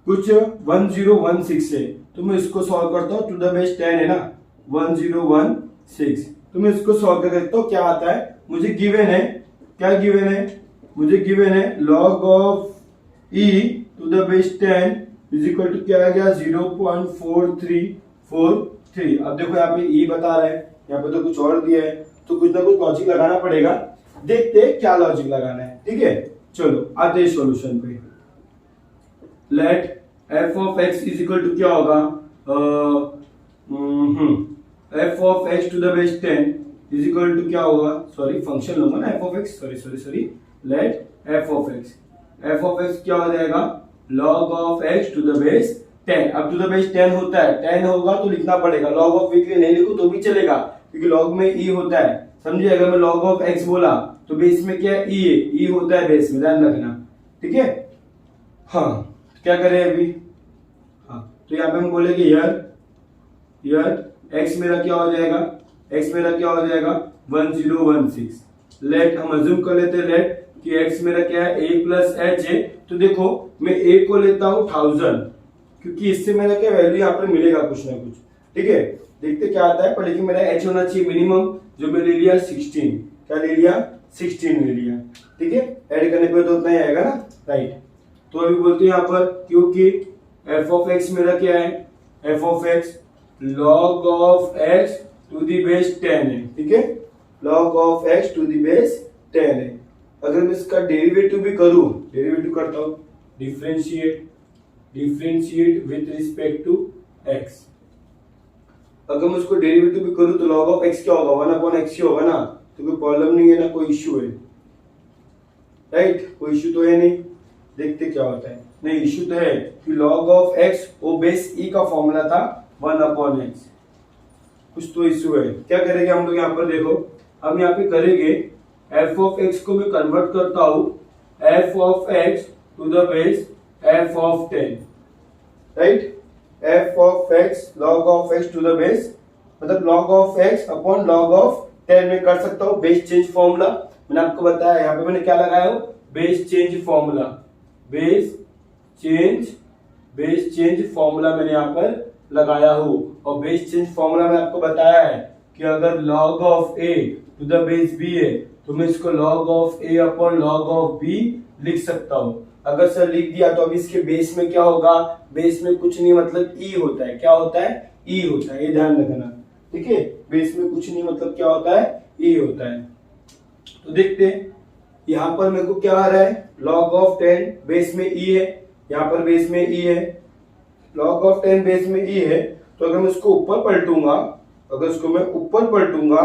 Speaker 1: कुछ 1016 है, तो मैं इसको सॉल्व करता हूँ, टू द बेस 10 है ना 1016, तो मैं इसको सॉल्व कर देखता हूँ क्या आता है। मुझे गिवन है, क्या गिवन है, मुझे गिवन है log of e to the base 10 is equal to क्या आ गया 0.4343। अब देखो यहाँ पे e बता रहा है, यहाँ पे तो कुछ और दिया है, तो कुछ ना कुछ लॉजिक लगाना पड़ेगा, देखते हैं क्या लॉजिक लगाना है, ठीक है। चलो आते हैं सॉल्यूशन पे। Let f of x is equal to क्या होगा, f of x to the base 10 is equal to क्या होगा, सॉरी फंक्शन लूंगा ना f of x, sorry let f of x क्या हो जाएगा log of x to the base 10। अब टू द बेस 10 होता है, 10 होगा तो लिखना पड़ेगा, log ऑफ v के लिए नहीं लिखो तो भी चलेगा, क्योंकि log में e होता है, समझिए। अगर मैं log ऑफ x बोला तो बेस में क्या है e है, e होता है बेस में, ध्यान रखना, ठीक है। हाँ क्या करें अभी, हाँ तो यहाँ पे हम बोलेंगे यार x मेरा क्या हो जाएगा, x मेरा क्या हो जाएगा 1016। लेट हम अज्यूम कर लेते हैं लेट कि x मेरा क्या है a प्लस एच है, तो देखो मैं a को लेता हूँ 1000, क्योंकि इससे मेरा क्या वैल्यू यहाँ पर मिलेगा कुछ ना कुछ, ठीक है। देखते क्या आता है, पर लेकिन मेरा h होना चाहिए मिनिमम, जो मैं ले लिया 16, क्या ले लिया 16 ले लिया, ठीक है। ऐड करने पे तो उतना ही आएगा ना, राइट। तो अभी बोलते हैं यहाँ पर, क्योंकि f ऑफ x मेरा क्या है, f of x log of x to the base 10 है, ठीक है, log of x to the base 10 है। अगर मैं इसका डेरिवेटिव भी करूं, डेरिवेटिव करता हूं, differentiate with respect to x, अगर मैं उसको डेरिवेटिव भी करूं तो log ऑफ x क्या होगा 1/x ही होगा ना, तो कोई प्रॉब्लम नहीं है ना, कोई इश्यू है, राइट, कोई इश्यू तो है नहीं। देखते क्या होता है, नहीं इश्यू तो है कि log ऑफ x वो बेस e का फॉर्मूला था 1/x, कुछ तो इश्यू है। क्या करेंगे हम लोग यहाँ पर, देखो हम यहाँ पे करेंगे f ऑफ x को मैं कन्वर्ट करता हूं f of x to the base f of 10, right. f of x log of x to the base, मतलब log of x upon log of 10 में कर सकता हूं बेस चेंज फॉर्मूला, मैंने आपको बताया। यहाँ पे मैंने क्या लगाया हो, base change formula, base change formula मैंने यहाँ पर लगाया हो, और बेस चेंज फॉर्मूला मैंने आपको बताया है कि अगर log of a to the base b है, तो मैं इसको log of a upon log of b लिख सकता हूं। अगर सर लिख दिया तो अब इसके बेस में क्या होगा, बेस में कुछ नहीं मतलब e होता है, क्या होता है e होता है, ये ध्यान रखना, ठीक है। बेस में कुछ नहीं मतलब क्या होता है e होता है। तो देखते हैं यहाँ पर मेरे को क्या आ रहा है, log ऑफ 10 बेस में e है, यहाँ पर बेस में e है, log ऑफ 10 बेस में e है, तो अगर मैं इसको ऊपर पलटूंगा, अगर इसको मैं ऊपर पलटूंगा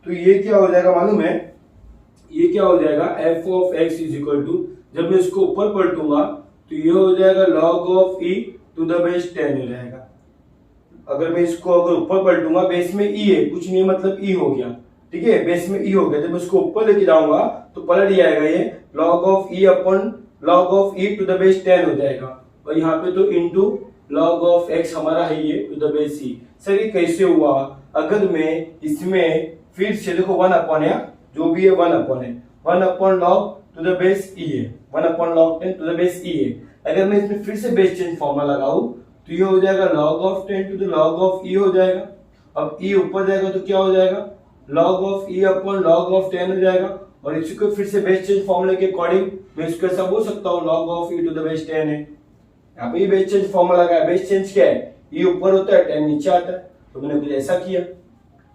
Speaker 1: तो ये क्या हो जाएगा मालूम है, ये क्या हो जाएगा f of x is equal to, जब मैं इसको ऊपर पलटूंगा तो ये हो जाएगा log of e to the base 10 हो जाएगा, अगर मैं इसको अगर ऊपर पलटूंगा, बेस में ई है, कुछ नहीं मतलब ई हो गया, ठीक है, बेस में ई हो गया, जब मैं इसको ऊपर लेके जाऊंगा तो पलट ही आएगा ये log of e upon log of e to the base 10 हो जाएगा, और यहाँ पे तो इनटू log ऑफ x हमारा है ये to the base e. Sir ये कैसे हुआ? अगर मैं इसमें फिर से देखो 1 अपॉन है, जो भी है 1 अपॉन है, 1 upon log to the base E है, 1 upon log 10 to the base E है। अगर मैं इसमें फिर से बेस चेंज फॉर्मूला लगाऊं तो ये हो जाएगा log of 10 to the log of E हो जाएगा। अब ई ऊपर जाएगा तो क्या हो जाएगा, log of e upon log of 10 हो जाएगा, और इसी को फिर से बेस चेंज फॉर्मूले के अकॉर्डिंग मैं इसको ऐसा बोल सकता हूँ log of e to the base 10 है। यहाँ पे बेस चेंज फॉर्मूला लगाया, बेस चेंज क्या है, ई ऊपर होता है 10 नीचे आता है, तो मैंने कुछ ऐसा किया,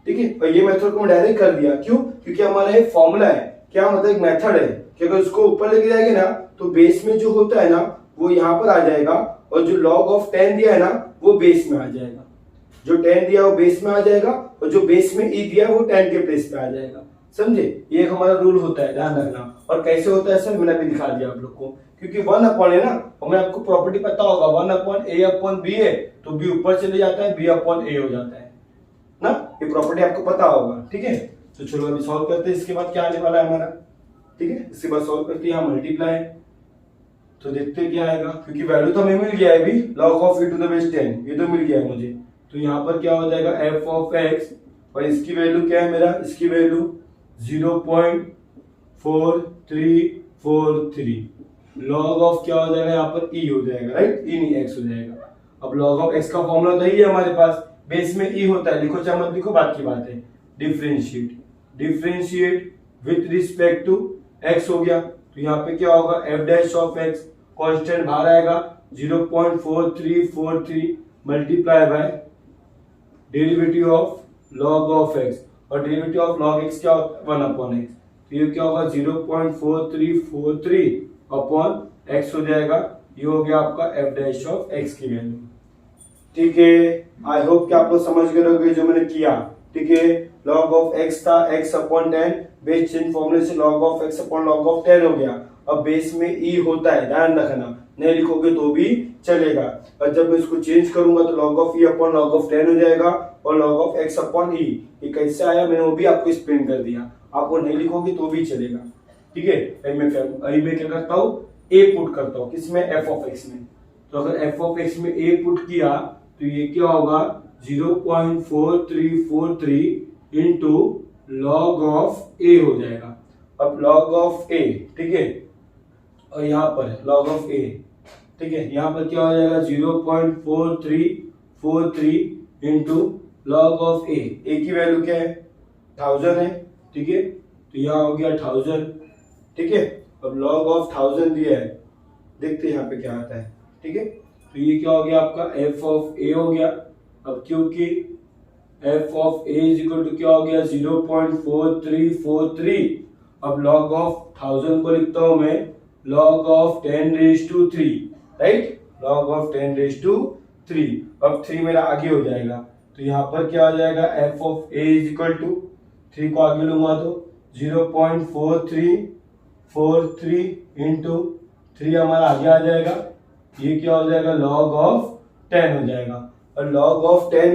Speaker 1: ठीक है। और ये मेथड को मैं डायरेक्ट कर दिया, क्यों? क्योंकि हमारा एक फॉर्मूला है, क्या मतलब एक मेथड है कि अगर उसको ऊपर लेके जाएंगे ना तो बेस में जो होता है ना वो यहाँ पर आ जाएगा, और जो log ऑफ 10 दिया है ना वो बेस में आ जाएगा, जो 10 दिया वो बेस में आ जाएगा, और जो बेस में ई दिया वो 10 के प्लेस पे आ जाएगा। समझे? ये एक हमारा रूल होता है, ध्यान रखना। और कैसे होता है सर, मैंने अभी दिखा दिया आप लोग को, क्योंकि 1 अपॉन है ना, और मैं आपको प्रॉपर्टी पता होगा 1 अपॉन ए अपॉन बी है तो बी ऊपर चले जाता है, बी अपॉन ए हो जाता है ना, ये प्रॉपर्टी आपको पता होगा, ठीक है। तो चलो अभी सॉल्व करते हैं, इसके बाद क्या आने वाला है हमारा, ठीक है। इसके बाद सॉल्व करते हैं, यहाँ मल्टीप्लाई, तो देखते हैं क्या आएगा, क्योंकि वैल्यू तो हमें मिल गया है अभी log of e to the base 10, ये तो मिल गया है मुझे। तो यहाँ पर क्या हो जाएगा f ऑफ x, और इसकी वैल्यू क्या है मेरा, इसकी वैल्यू 0.4343, log ऑफ क्या हो जाएगा यहाँ पर e हो जाएगा, राइट, e नहीं x हो जाएगा। अब log ऑफ x का फॉर्मूला तो यही है हमारे पास, बेस में e होता है, लिखो चाहे मत लिखो बात की बात है, differentiate with respect to x हो गया, तो यहाँ पे क्या होगा f dash of x, constant बाहर आएगा 0.4343 multiply by derivative of log of x, और डेरिवेटिव ऑफ log x क्या होता है 1 अपॉन x, तो ये क्या होगा 0.4343 अपॉन x हो जाएगा, ये हो गया आपका f डैश ऑफ x की वैल्यू, ठीक है। आई होप कि आप लोग समझ गए होंगे जो मैंने किया, ठीक है। log ऑफ x था x अपॉन 10, बेस चेंज फॉर्मूले से log of x upon log of 10 हो गया। अब बेस में e होता है, ध्यान रखना, नहीं लिखोगे तो भी चलेगा, और जब मैं इसको चेंज करूंगा तो log of e upon log of 10 हो जाएगा, और log of x upon e, ये कैसे आया मैंने वो भी आपको एक्सप्लेन कर दिया, आपको नहीं लिखोगे तो भी चलेगा, ठीक है। मैं क्या करता हूँ, a पुट करता हूँ, किसमें, f ऑफ x में, तो अगर f ऑफ x में a पुट किया तो ये क्या होगा 0.4343 इंटू log ऑफ a हो जाएगा। अब log ऑफ a, ठीक है, और यहाँ पर log ऑफ a, ठीक है, यहाँ पर क्या हो जाएगा 0.4343 into log of a, a की वैल्यू क्या है 1000 है, ठीक है, तो यहाँ हो गया 1000, ठीक है। अब log ऑफ 1000 दिया है, देखते हैं यहाँ पे क्या आता है, ठीक है। तो ये क्या हो गया आपका f ऑफ a हो गया। अब क्योंकि f of a is equal to क्या हो गया 0.4343, अब log ऑफ 1000 को लिखता हूं मैं log of 10 raise to 3, right, log of 10 raise to 3। अब 3 मेरा आगे हो जाएगा, तो यहाँ पर क्या हो जाएगा f of a is equal to 3 को आगे लूंगा तो 0.4343 इंटू 3 हमारा आगे आ जाएगा, ये क्या हो जाएगा log ऑफ 10 हो जाएगा। और log ऑफ 10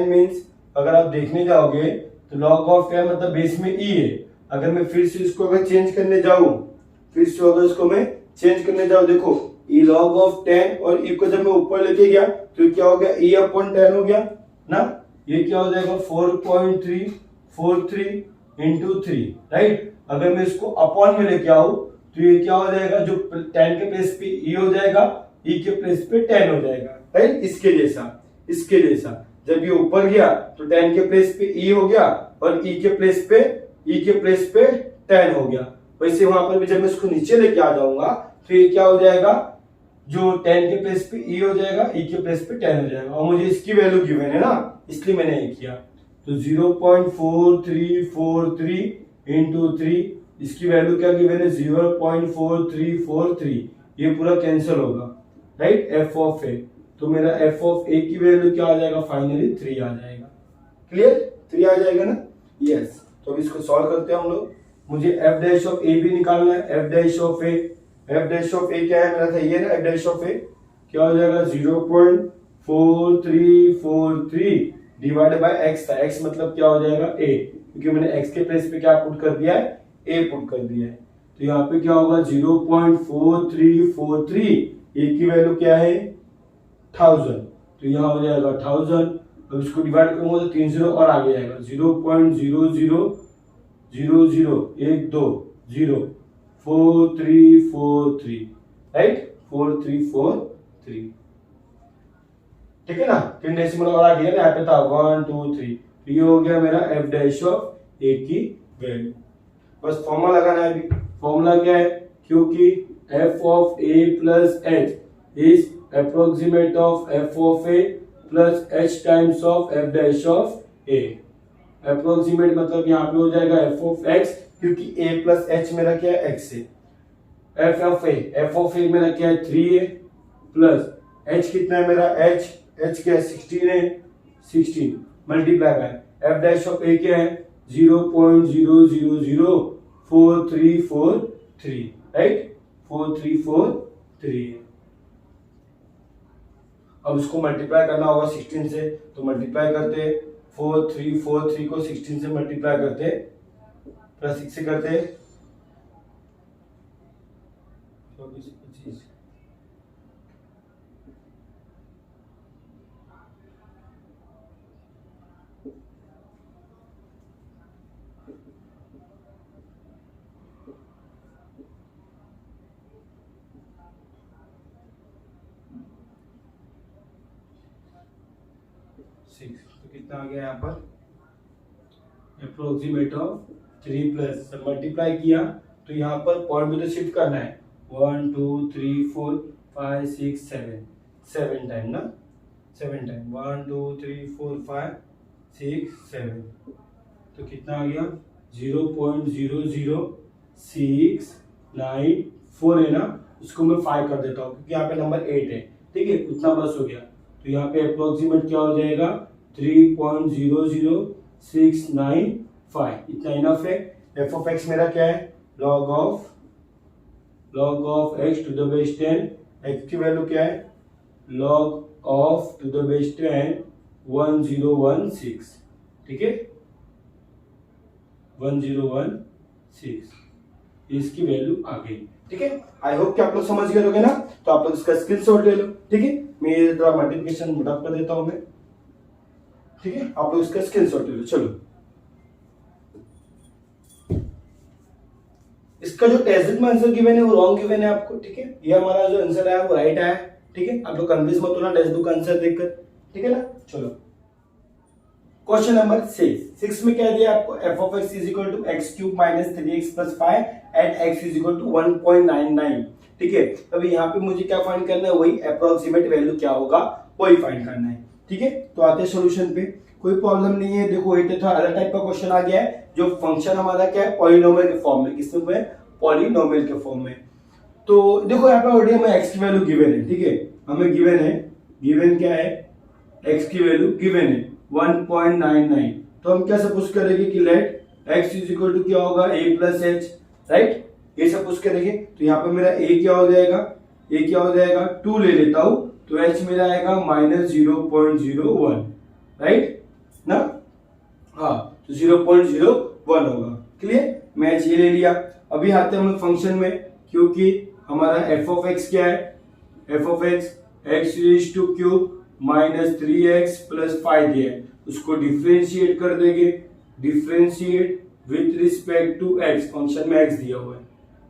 Speaker 1: मीन्स अगर आप देखने जाओगे तो log ऑफ 10 मतलब बेस में e है। अगर मैं फिर से इसको अगर चेंज करने जाऊं, देखो e log ऑफ 10 और e को जब मैं ऊपर लेके गया तो क्या हो गया e अपॉन 10 हो गया ना, ये क्या हो जाएगा 4.343 इंटू 3, राइट। अगर मैं इसको अपॉन में लेके आऊं तो ये क्या हो जाएगा, जो 10 के प्लेस पे e हो जाएगा, e के प्लेस पे 10 हो जाएगा, राइट, इसके जैसा जब ये ऊपर गया तो 10 के प्लेस पे e हो गया, और e के प्लेस पे 10 हो गया। वैसे वहां पर भी जब मैं इसको नीचे लेके आ जाऊंगा तो ये क्या हो जाएगा, जो 10 के प्लेस पे e हो जाएगा, e के प्लेस पे 10 हो जाएगा, और मुझे इसकी वैल्यू गिवन है ना, इसलिए मैंने ये किया। तो 0.4343 इंटू 3, इसकी वैल्यू क्या गिवन है 0.4343, ये पूरा कैंसिल होगा, राइट, f ऑफ a, तो मेरा f ऑफ a की वैल्यू क्या आ जाएगा, फाइनली 3 आ जाएगा। क्लियर, 3 आ जाएगा ना, यस। तो अब इसको सॉल्व करते हैं हम लोग। मुझे f डैश ऑफ a भी निकालना है, f डैश ऑफ a क्या है मेरा था ये ना, f डैश ऑफ a क्या हो जाएगा 4343 डिवाइडेड बाय एक्स था। एक्स मतलब क्या हो जाएगा ए, क्योंकि मैंने एक्स के प्लेस पे क्या पुट कर दिया है, ए पुट कर दिया है। तो यहाँ पे क्या होगा 0.4343, ए की वैल्यू क्या है 1000, तो यहाँ हो जाएगा 1000। अब इसको डिवाइड करूंगा तो 3 0 और आगे जाएगा 0.00004343, राइट 4343, ठीक है ना। 3 डेसिमल और आगे यहाँ पे था 1 2 3, तो ये हो गया मेरा f डैश ऑफ a की वैल्यू। बस फॉर्मूला लगाना है। अभी फॉर्मूला क्या है, क्योंकि f of a plus h is approximate of f of a plus h times of f dash of a। Approximate मतलब यहाँ पे हो जाएगा f ऑफ x, क्योंकि a प्लस h मेरा क्या है x है। f ऑफ a मेरा क्या है 3a प्लस h कितना है मेरा h क्या है 16 है, 16 multiply by f dash of a क्या है 0.00044343, राइट 4343। अब उसको मल्टीप्लाई करना होगा 16 से, तो मल्टीप्लाई करते 4343 को 16 से मल्टीप्लाई करते प्लस 6 से करते 25। तो कितना आ गया यहाँ पर अप्रोक्सीमेट ऑफ 3 प्लस मल्टीप्लाई किया, तो यहाँ पर पॉइंट में तो शिफ्ट करना है 1 2 3 4 5 6 7 टाइम ना, 7 टाइम 1 2 3 4 5 6 7, तो कितना आ गया 0.00694 है ना, उसको मैं 5 कर देता हूँ क्योंकि यहाँ पे नंबर 8 है, ठीक है उतना बस हो गया। तो यहाँ पे अप्रोक्सीमेट क्या हो जाएगा 3.00695, इतना इनफ है। f ऑफ x मेरा क्या है log of x to the base 10, x की वैल्यू क्या है log of to the base 10 1016, ठीक है 1016 इसकी वैल्यू आ गई, ठीक है। आई होप कि आप लोग समझ गए होंगे ना, तो आप लोग इसका स्क्रीनशॉट ले लो, ठीक है। मैं ये मल्टीप्लिकेशन मुटाप कर देता हूं मैं, ठीक है, आप लोग इसका स्क्रीनशॉट ले लो। चलो इसका जो टेस्ट में आंसर गिवन है वो रॉन्ग गिवन है आपको, ठीक है। ये हमारा जो आंसर आया वो राइट आया, ठीक है। आप लोग कंफ्यूज मत होना टेक्स्ट बुक आंसर देखकर, ठीक है ना। चलो क्वेश्चन नंबर 6 में क्या दिया आपको f of x is equal to x cube minus 3x plus 5 and x is equal to 1.99, ठीक है। अभी यहाँ पे मुझे क्या फाइंड करना है, वही अप्रोक्सीमेट वैल्यू क्या होगा वही फाइंड करना है, ठीक है। तो आते हैं सॉल्यूशन पे, कोई प्रॉब्लम नहीं है। देखो ये थोड़ा अलग टाइप का क्वेश्चन आ गया है, जो फंक्शन हमारा क्या है पॉलिनोमियल के फॉर्म में, किसमें है पॉलिनोमियल के फॉर्म में। तो देखो यहाँ पे ऑलरेडी हमें x की वैल्यू गिवन है, ठीक है, हमें गिवन है, गिवन क्या है x की वैल्यू गिवन है 1.99, तो हम क्या सपोज करेंगे कि let x is equal to क्या होगा a प्लस एच, राइट, ये सपोज करेंगे। तो यहाँ पे मेरा a क्या हो जाएगा, a क्या हो जाएगा 2 ले लेता हूं, तो h मेरा आएगा -0.01, राइट ना, हाँ तो 0.01 होगा, क्लियर। मैं h ये ले लिया। अभी आते हैं हम फंक्शन में, क्योंकि हमारा f ऑफ x क्या है, f of x x raise to cube minus 3x plus 5 दिया है, उसको डिफरेंशिएट कर देंगे, differentiate with respect to x, function में x दिया हुआ है,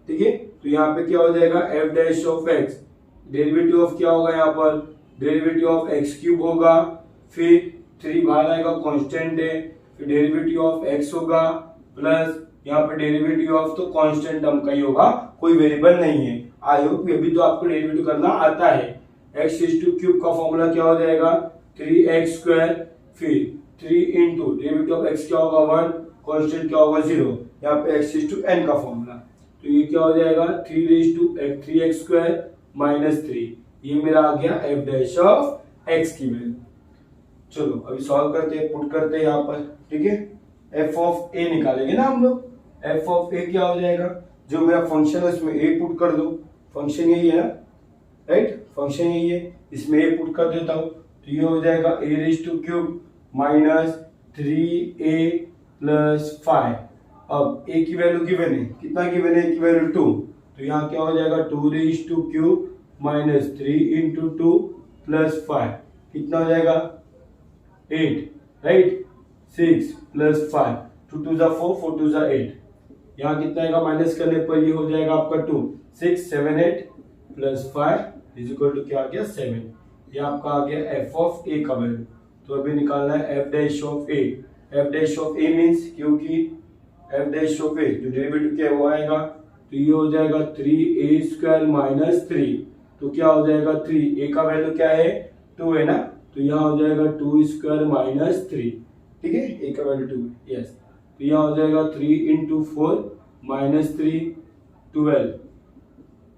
Speaker 1: ठीक है। तो यहाँ पे क्या हो जाएगा f dash of x, derivative of क्या होगा यहाँ पर, डेरिवेटिव ऑफ x क्यूब होगा, फिर 3 बाहर आएगा कांस्टेंट है, फिर डेरिवेटिव ऑफ x होगा प्लस यहाँ पे डेरिवेटिव ऑफ तो कांस्टेंट टर्म का ही होगा, कोई वेरिएबल नहीं है। आई होप ये भी तो आपको डेरिवेटिव करना आता है। x रेज़ टू क्यूब का फॉर्मूला क्या हो जाएगा 3x स्क्वायर, फिर 3 इंटू डेरिवेटिव ऑफ x क्या होगा 1, कांस्टेंट क्या होगा 0, यहाँ पे x रेज़ टू n का फॉर्मूला, तो ये क्या हो जाएगा 3 raise to 3x square minus 3, ये मेरा आ गया f डैश ऑफ x की वैल्यू। चलो अभी सॉल्व करते हैं, पुट करते हैं यहाँ पर, ठीक है। f ऑफ a निकालेंगे ना हम लोग, f ऑफ a क्या हो जाएगा, जो मेरा फंक्शन है उसमें a पुट कर दो, फंक्शन यही है ना, राइट, फंक्शन यही है, इसमें a पुट कर देता हूं, तो ये हो जाएगा a raise to cube minus 3a plus 5। अब a की वैल्यू गिवन है, कितना गिवन है, a की वैल्यू 2, तो यहाँ क्या हो जाएगा 2 raise to cube minus 3 into 2 plus 5, कितना हो जाएगा 8, राइट। 6 प्लस 5, 2 2 जा 4, 4 2 जा 8, यहाँ कितना आएगा माइनस करने पर ये हो जाएगा आपका 2, 6 7 8 प्लस 5 इज इक्वल टू क्या आ गया 7। ये आपका आ गया एफ ऑफ ए का वैल्यू। तो अभी निकालना है F dash of A. F dash of A means क्योंकि एफ डैश ऑफ ए जो डेरिवेटिव क्या वो आएगा, तो ये हो जाएगा 3a स्क्वायर माइनस 3, तो क्या हो जाएगा 3, a का वैल्यू क्या है 2 है ना, तो यहाँ हो जाएगा 2 स्क्वायर माइनस 3, ठीक है, a का वैल्यू 2 है, यस। तो यहाँ हो जाएगा 3 इंटू 4 माइनस 3 12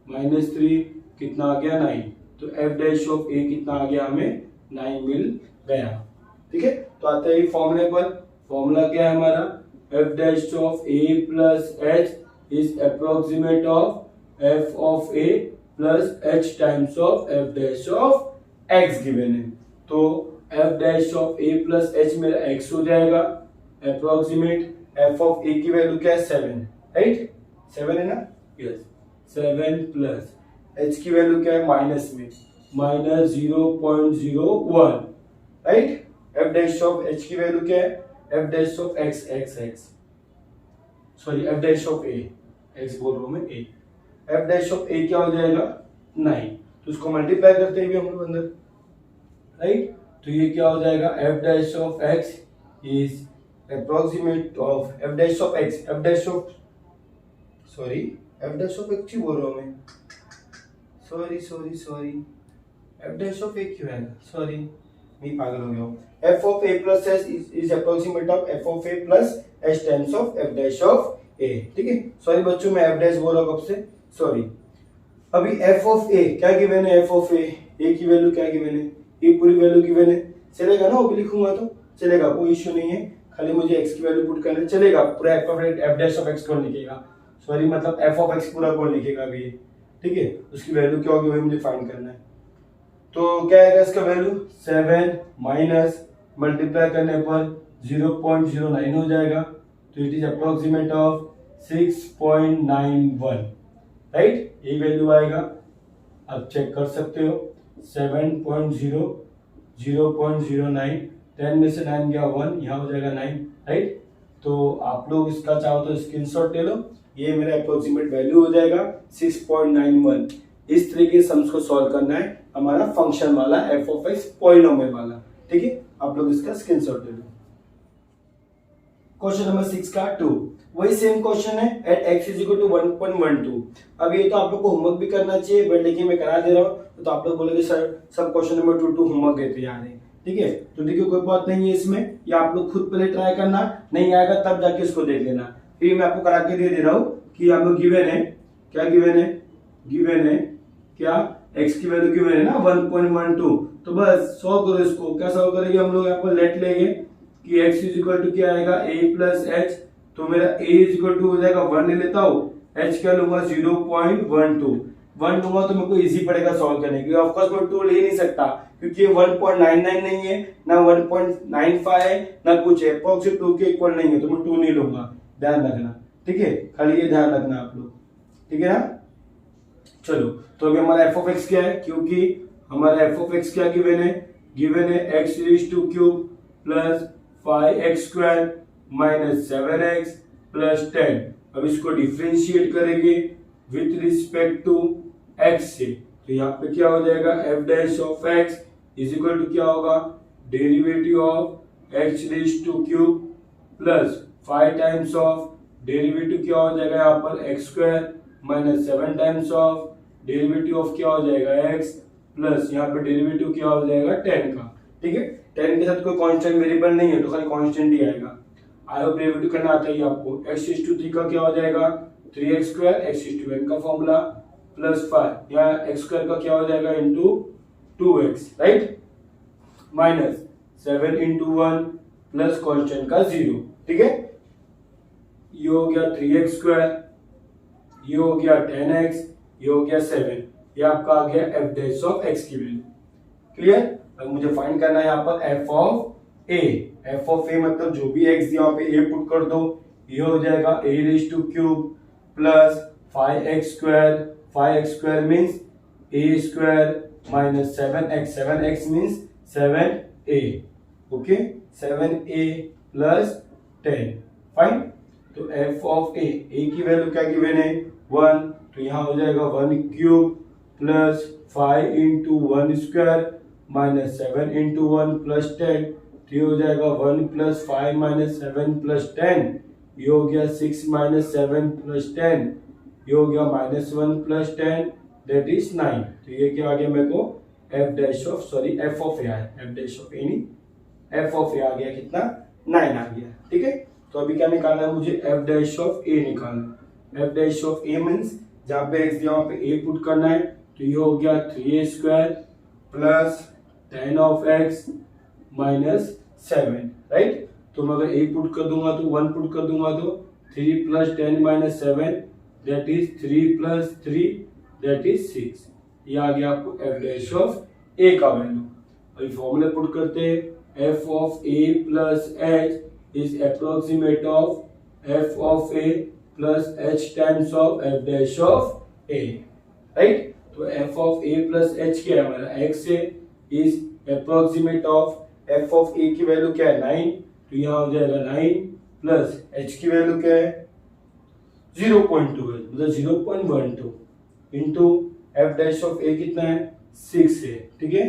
Speaker 1: माइनस 3 कितना आ गया 9, तो एफ डैश ऑफ ए कितना आ गया हमें 9 मिल गया, ठीक है। तो आते हैं फॉर्मूले पर। फॉर्मूला क्या है हमारा, F dash of A plus H is approximate of F of A plus H times of F dash of x given है। तो F dash of A plus H मेरा एक्स हो जाएगा, अप्रोक्सीमेट एफ ऑफ ए की value क्या है 7, right, 7 है ना, यस, 7 प्लस एच की वैल्यू क्या है माइनस में minus 0.01, right. F dash of H की वैल्यू क्या है, F dash of x x x sorry F dash of A, x बोल रहा हूं मैं ए, एफ डैश ऑफ ए क्या हो जाएगा 9, तो उसको मल्टीप्लाई करते हैं हम लोग अंदर, राइट। तो ये क्या हो जाएगा F dash of x is approximate of F dash of X, F dash of sorry F dash of X ही बोल रहा हूं मैं, sorry F dash of A क्यों है, सॉरी मैं पागल हो गया हूँ। F of A plus H is approximate of F of A plus H times of F dash of A, ठीक है। सॉरी बच्चों मैं एफ डैश बोल रहा हूँ कब से, सॉरी। अभी एफ ऑफ ए क्या गिवन है, एफ ऑफ ए की वैल्यू क्या गिवन है, ये पूरी वैल्यू गिवन है, चलेगा ना, वो भी लिखूंगा तो चलेगा, कोई इश्यू नहीं है, खाली मुझे एक्स की वैल्यू पुट करना चलेगा, पूरा एफ डैश ऑफ एक्स कौन लिखेगा, सॉरी मतलब एफ ऑफ एक्स पूरा कौन लिखेगा अभी, ठीक है, उसकी वैल्यू क्या होगी वही मुझे फाइंड करना है। तो क्या आएगा इसका वैल्यू 7 माइनस मल्टीप्लाई करने पर 0.09 हो जाएगा, तो it is approximate of 6.91, right, ये वैल्यू आएगा, आप चेक कर सकते हो 7.0 0.09, 10 में से 9 गया 1, यहाँ हो जाएगा 9, राइट। तो आप लोग इसका चाहो तो स्क्रीनशॉट ले लो, ये मेरा अप्रोक्सीमेट वैल्यू हो जाएगा 6.91। इस तरीके से हमको सॉल्व करना है हमारा फंक्शन वाला एफ ऑफ एक्स पॉलिनोमियल वाला, ठीक है, आप लोग इसका स्क्रीनशॉट ले लो। क्वेश्चन नंबर 6 का 2, वही सेम क्वेश्चन है, at x is equal to 1.12। अब ये तो आप लोग को होमवर्क भी करना चाहिए, बट लेकिन मैं करा दे रहा हूँ, तो आप लोग बोलेंगे सर सब क्वेश्चन नंबर 2 होमवर्क देते जा रहे हैं, ठीक है। तो देखिए कोई बात नहीं है इसमें, ये आप लोग खुद पहले ट्राई करना, नहीं आएगा तब जाके इसको देख लेना। फिर मैं आपको करा के दे रहा हूँ कि आप लोग गिवन है, क्या गिवन है, गिवन है क्या, x की वैल्यू गिवन है ना 1.12, तो बस सॉल्व करो इसको। क्या सॉल्व करेंगे हम लोग, यहाँ पर लेट लेंगे कि x इज इक्वल टू क्या आएगा a प्लस एच, तो मेरा a इज इक्वल टू हो जाएगा 1 ले लेता हूँ, h क्या लूंगा 0.12, 1 लूंगा तो मेरे को इजी पड़ेगा सॉल्व करने के लिए। ऑफ कोर्स मैं 2 ले नहीं सकता क्योंकि ये 1.99 नहीं है ना 1.95 है ना कुछ है, अप्रोक्सीमेट 2 के इक्वल नहीं है, तो मैं 2 नहीं लूंगा, ध्यान रखना, ठीक है, खाली ये ध्यान रखना आप लोग, ठीक है ना। चलो तो अभी हमारा एफ ऑफ एक्स क्या है, क्योंकि हमारा एफ ऑफ एक्स क्या गिवन है x raise to cube plus 5x square minus 7x plus 10। अब इसको डिफरेंशिएट करेंगे विथ रिस्पेक्ट टू x से, तो यहाँ पे क्या हो जाएगा F dash of x is equal to क्या होगा, derivative of x raise to cube plus 5 times of derivative क्या हो जाएगा यहाँ पर x square minus 7 times of derivative of क्या हो जाएगा x प्लस यहाँ पे डेरिवेटिव क्या हो जाएगा 10 का, ठीक है। 10 के साथ कोई कांस्टेंट वेरिएबल नहीं है तो खाली कांस्टेंट ही आएगा। आई होप डेरिवेटिव करना आता है आपको। x इज टू 3 का क्या हो जाएगा 3x square, x is to n का फॉर्मूला प्लस 5, यहाँ x स्क्वायर का क्या हो जाएगा into 2x, right, minus 7 into 1 plus constant का 0, ठीक है। ये हो गया 3x स्क्वायर, ये हो गया 10x, ये हो गया 7, ये आपका आ गया एफ डैश ऑफ एक्स की वैल्यू, क्लियर। अब मुझे फाइंड करना है यहाँ पर F of A. F of A मतलब जो भी एक्स यहाँ पे ए पुट कर दो, ये हो जाएगा A raise to cube plus 5x square means A square minus 7x means 7a। Okay, 7a plus 10। Fine, तो एफ ऑफ ए की वैल्यू क्या गिवन है 1, तो यहाँ हो जाएगा 1 cube plus 5 into 1 square minus 7 into 1 plus 10, तो ये हो जाएगा 1 प्लस 5 माइनस 7 प्लस 10, ये हो गया 6 माइनस 7 प्लस 10, ये हो गया माइनस 1 प्लस 10 दैट इज 9। तो ये क्या आ गया मेरे को एफ ऑफ ए आया, एफ डैश ऑफ ए नहीं, एफ ऑफ ए आ गया कितना 9 आ गया। ठीक है, तो अभी क्या निकालना है मुझे एफ डैश ऑफ ए निकालना। F dash of A means जहां पे एक्स दिया वहां पे ए पुट करना है, तो ये हो गया 3a square plus 10 of x minus 7, right. तो मैं अगर ए पुट कर दूंगा तो 1 पुट कर दूंगा तो 3 plus 10 minus 7 that is 3 plus 3 that is 6। ये आ गया आपको एफ डैश ऑफ ए का वैल्यू। अभी फॉर्मूले पुट करते हैं, F of A plus H is approximate of F of A plus H times of F dash of A, right. तो F of A plus H क्या है हमारा एक्स है, is approximate of F of A की value क्या है 9, तो यहाँ हो जाएगा 9 प्लस एच की वैल्यू क्या है 0.2 है, मतलब 0.12 इंटू एफ डैश ऑफ ए कितना है 6 है। ठीक है,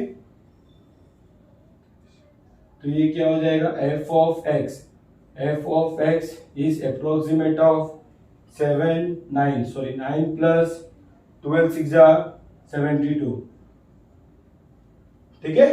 Speaker 1: तो ये क्या हो जाएगा F of x is approximate of 9 plus 12 6 72। ठीक है,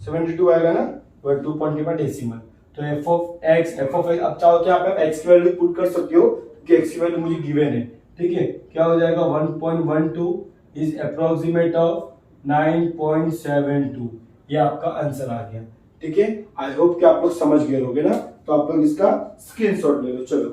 Speaker 1: 72 आएगा ना, 2.0 का डेसिमल। तो एफ ऑफ एक्स अब चाहो तो यहाँ पे एक्स की वैल्यू पुट कर सकते हो कि एक्स की वैल्यू मुझे गिवन है। ठीक है, क्या हो जाएगा 1.12 इज अप्रोक्सीमेट ऑफ 9.72। ये आपका आंसर आ गया। ठीक है, आई होप कि आप लोग समझ गए होगे ना, तो आप लोग इसका स्क्रीनशॉट ले लो। चलो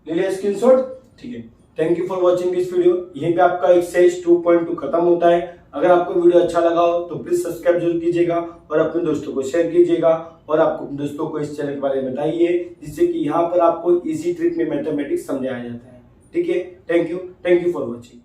Speaker 1: ले लिया स्क्रीनशॉट, ठीक है। Thank you for watching this video. यहीं पे आपका एक्सरसाइज 2.2 खत्म होता है। अगर आपको वीडियो अच्छा लगा हो तो प्लीज सब्सक्राइब जरूर कीजिएगा और अपने दोस्तों को शेयर कीजिएगा और आपको दोस्तों को इस चैनल के बारे में बताइए, जिससे कि यहाँ पर आपको इजी ट्रिक में मैथमेटिक्स समझाया जाता है। ठीक है, थैंक यू फॉर वॉचिंग।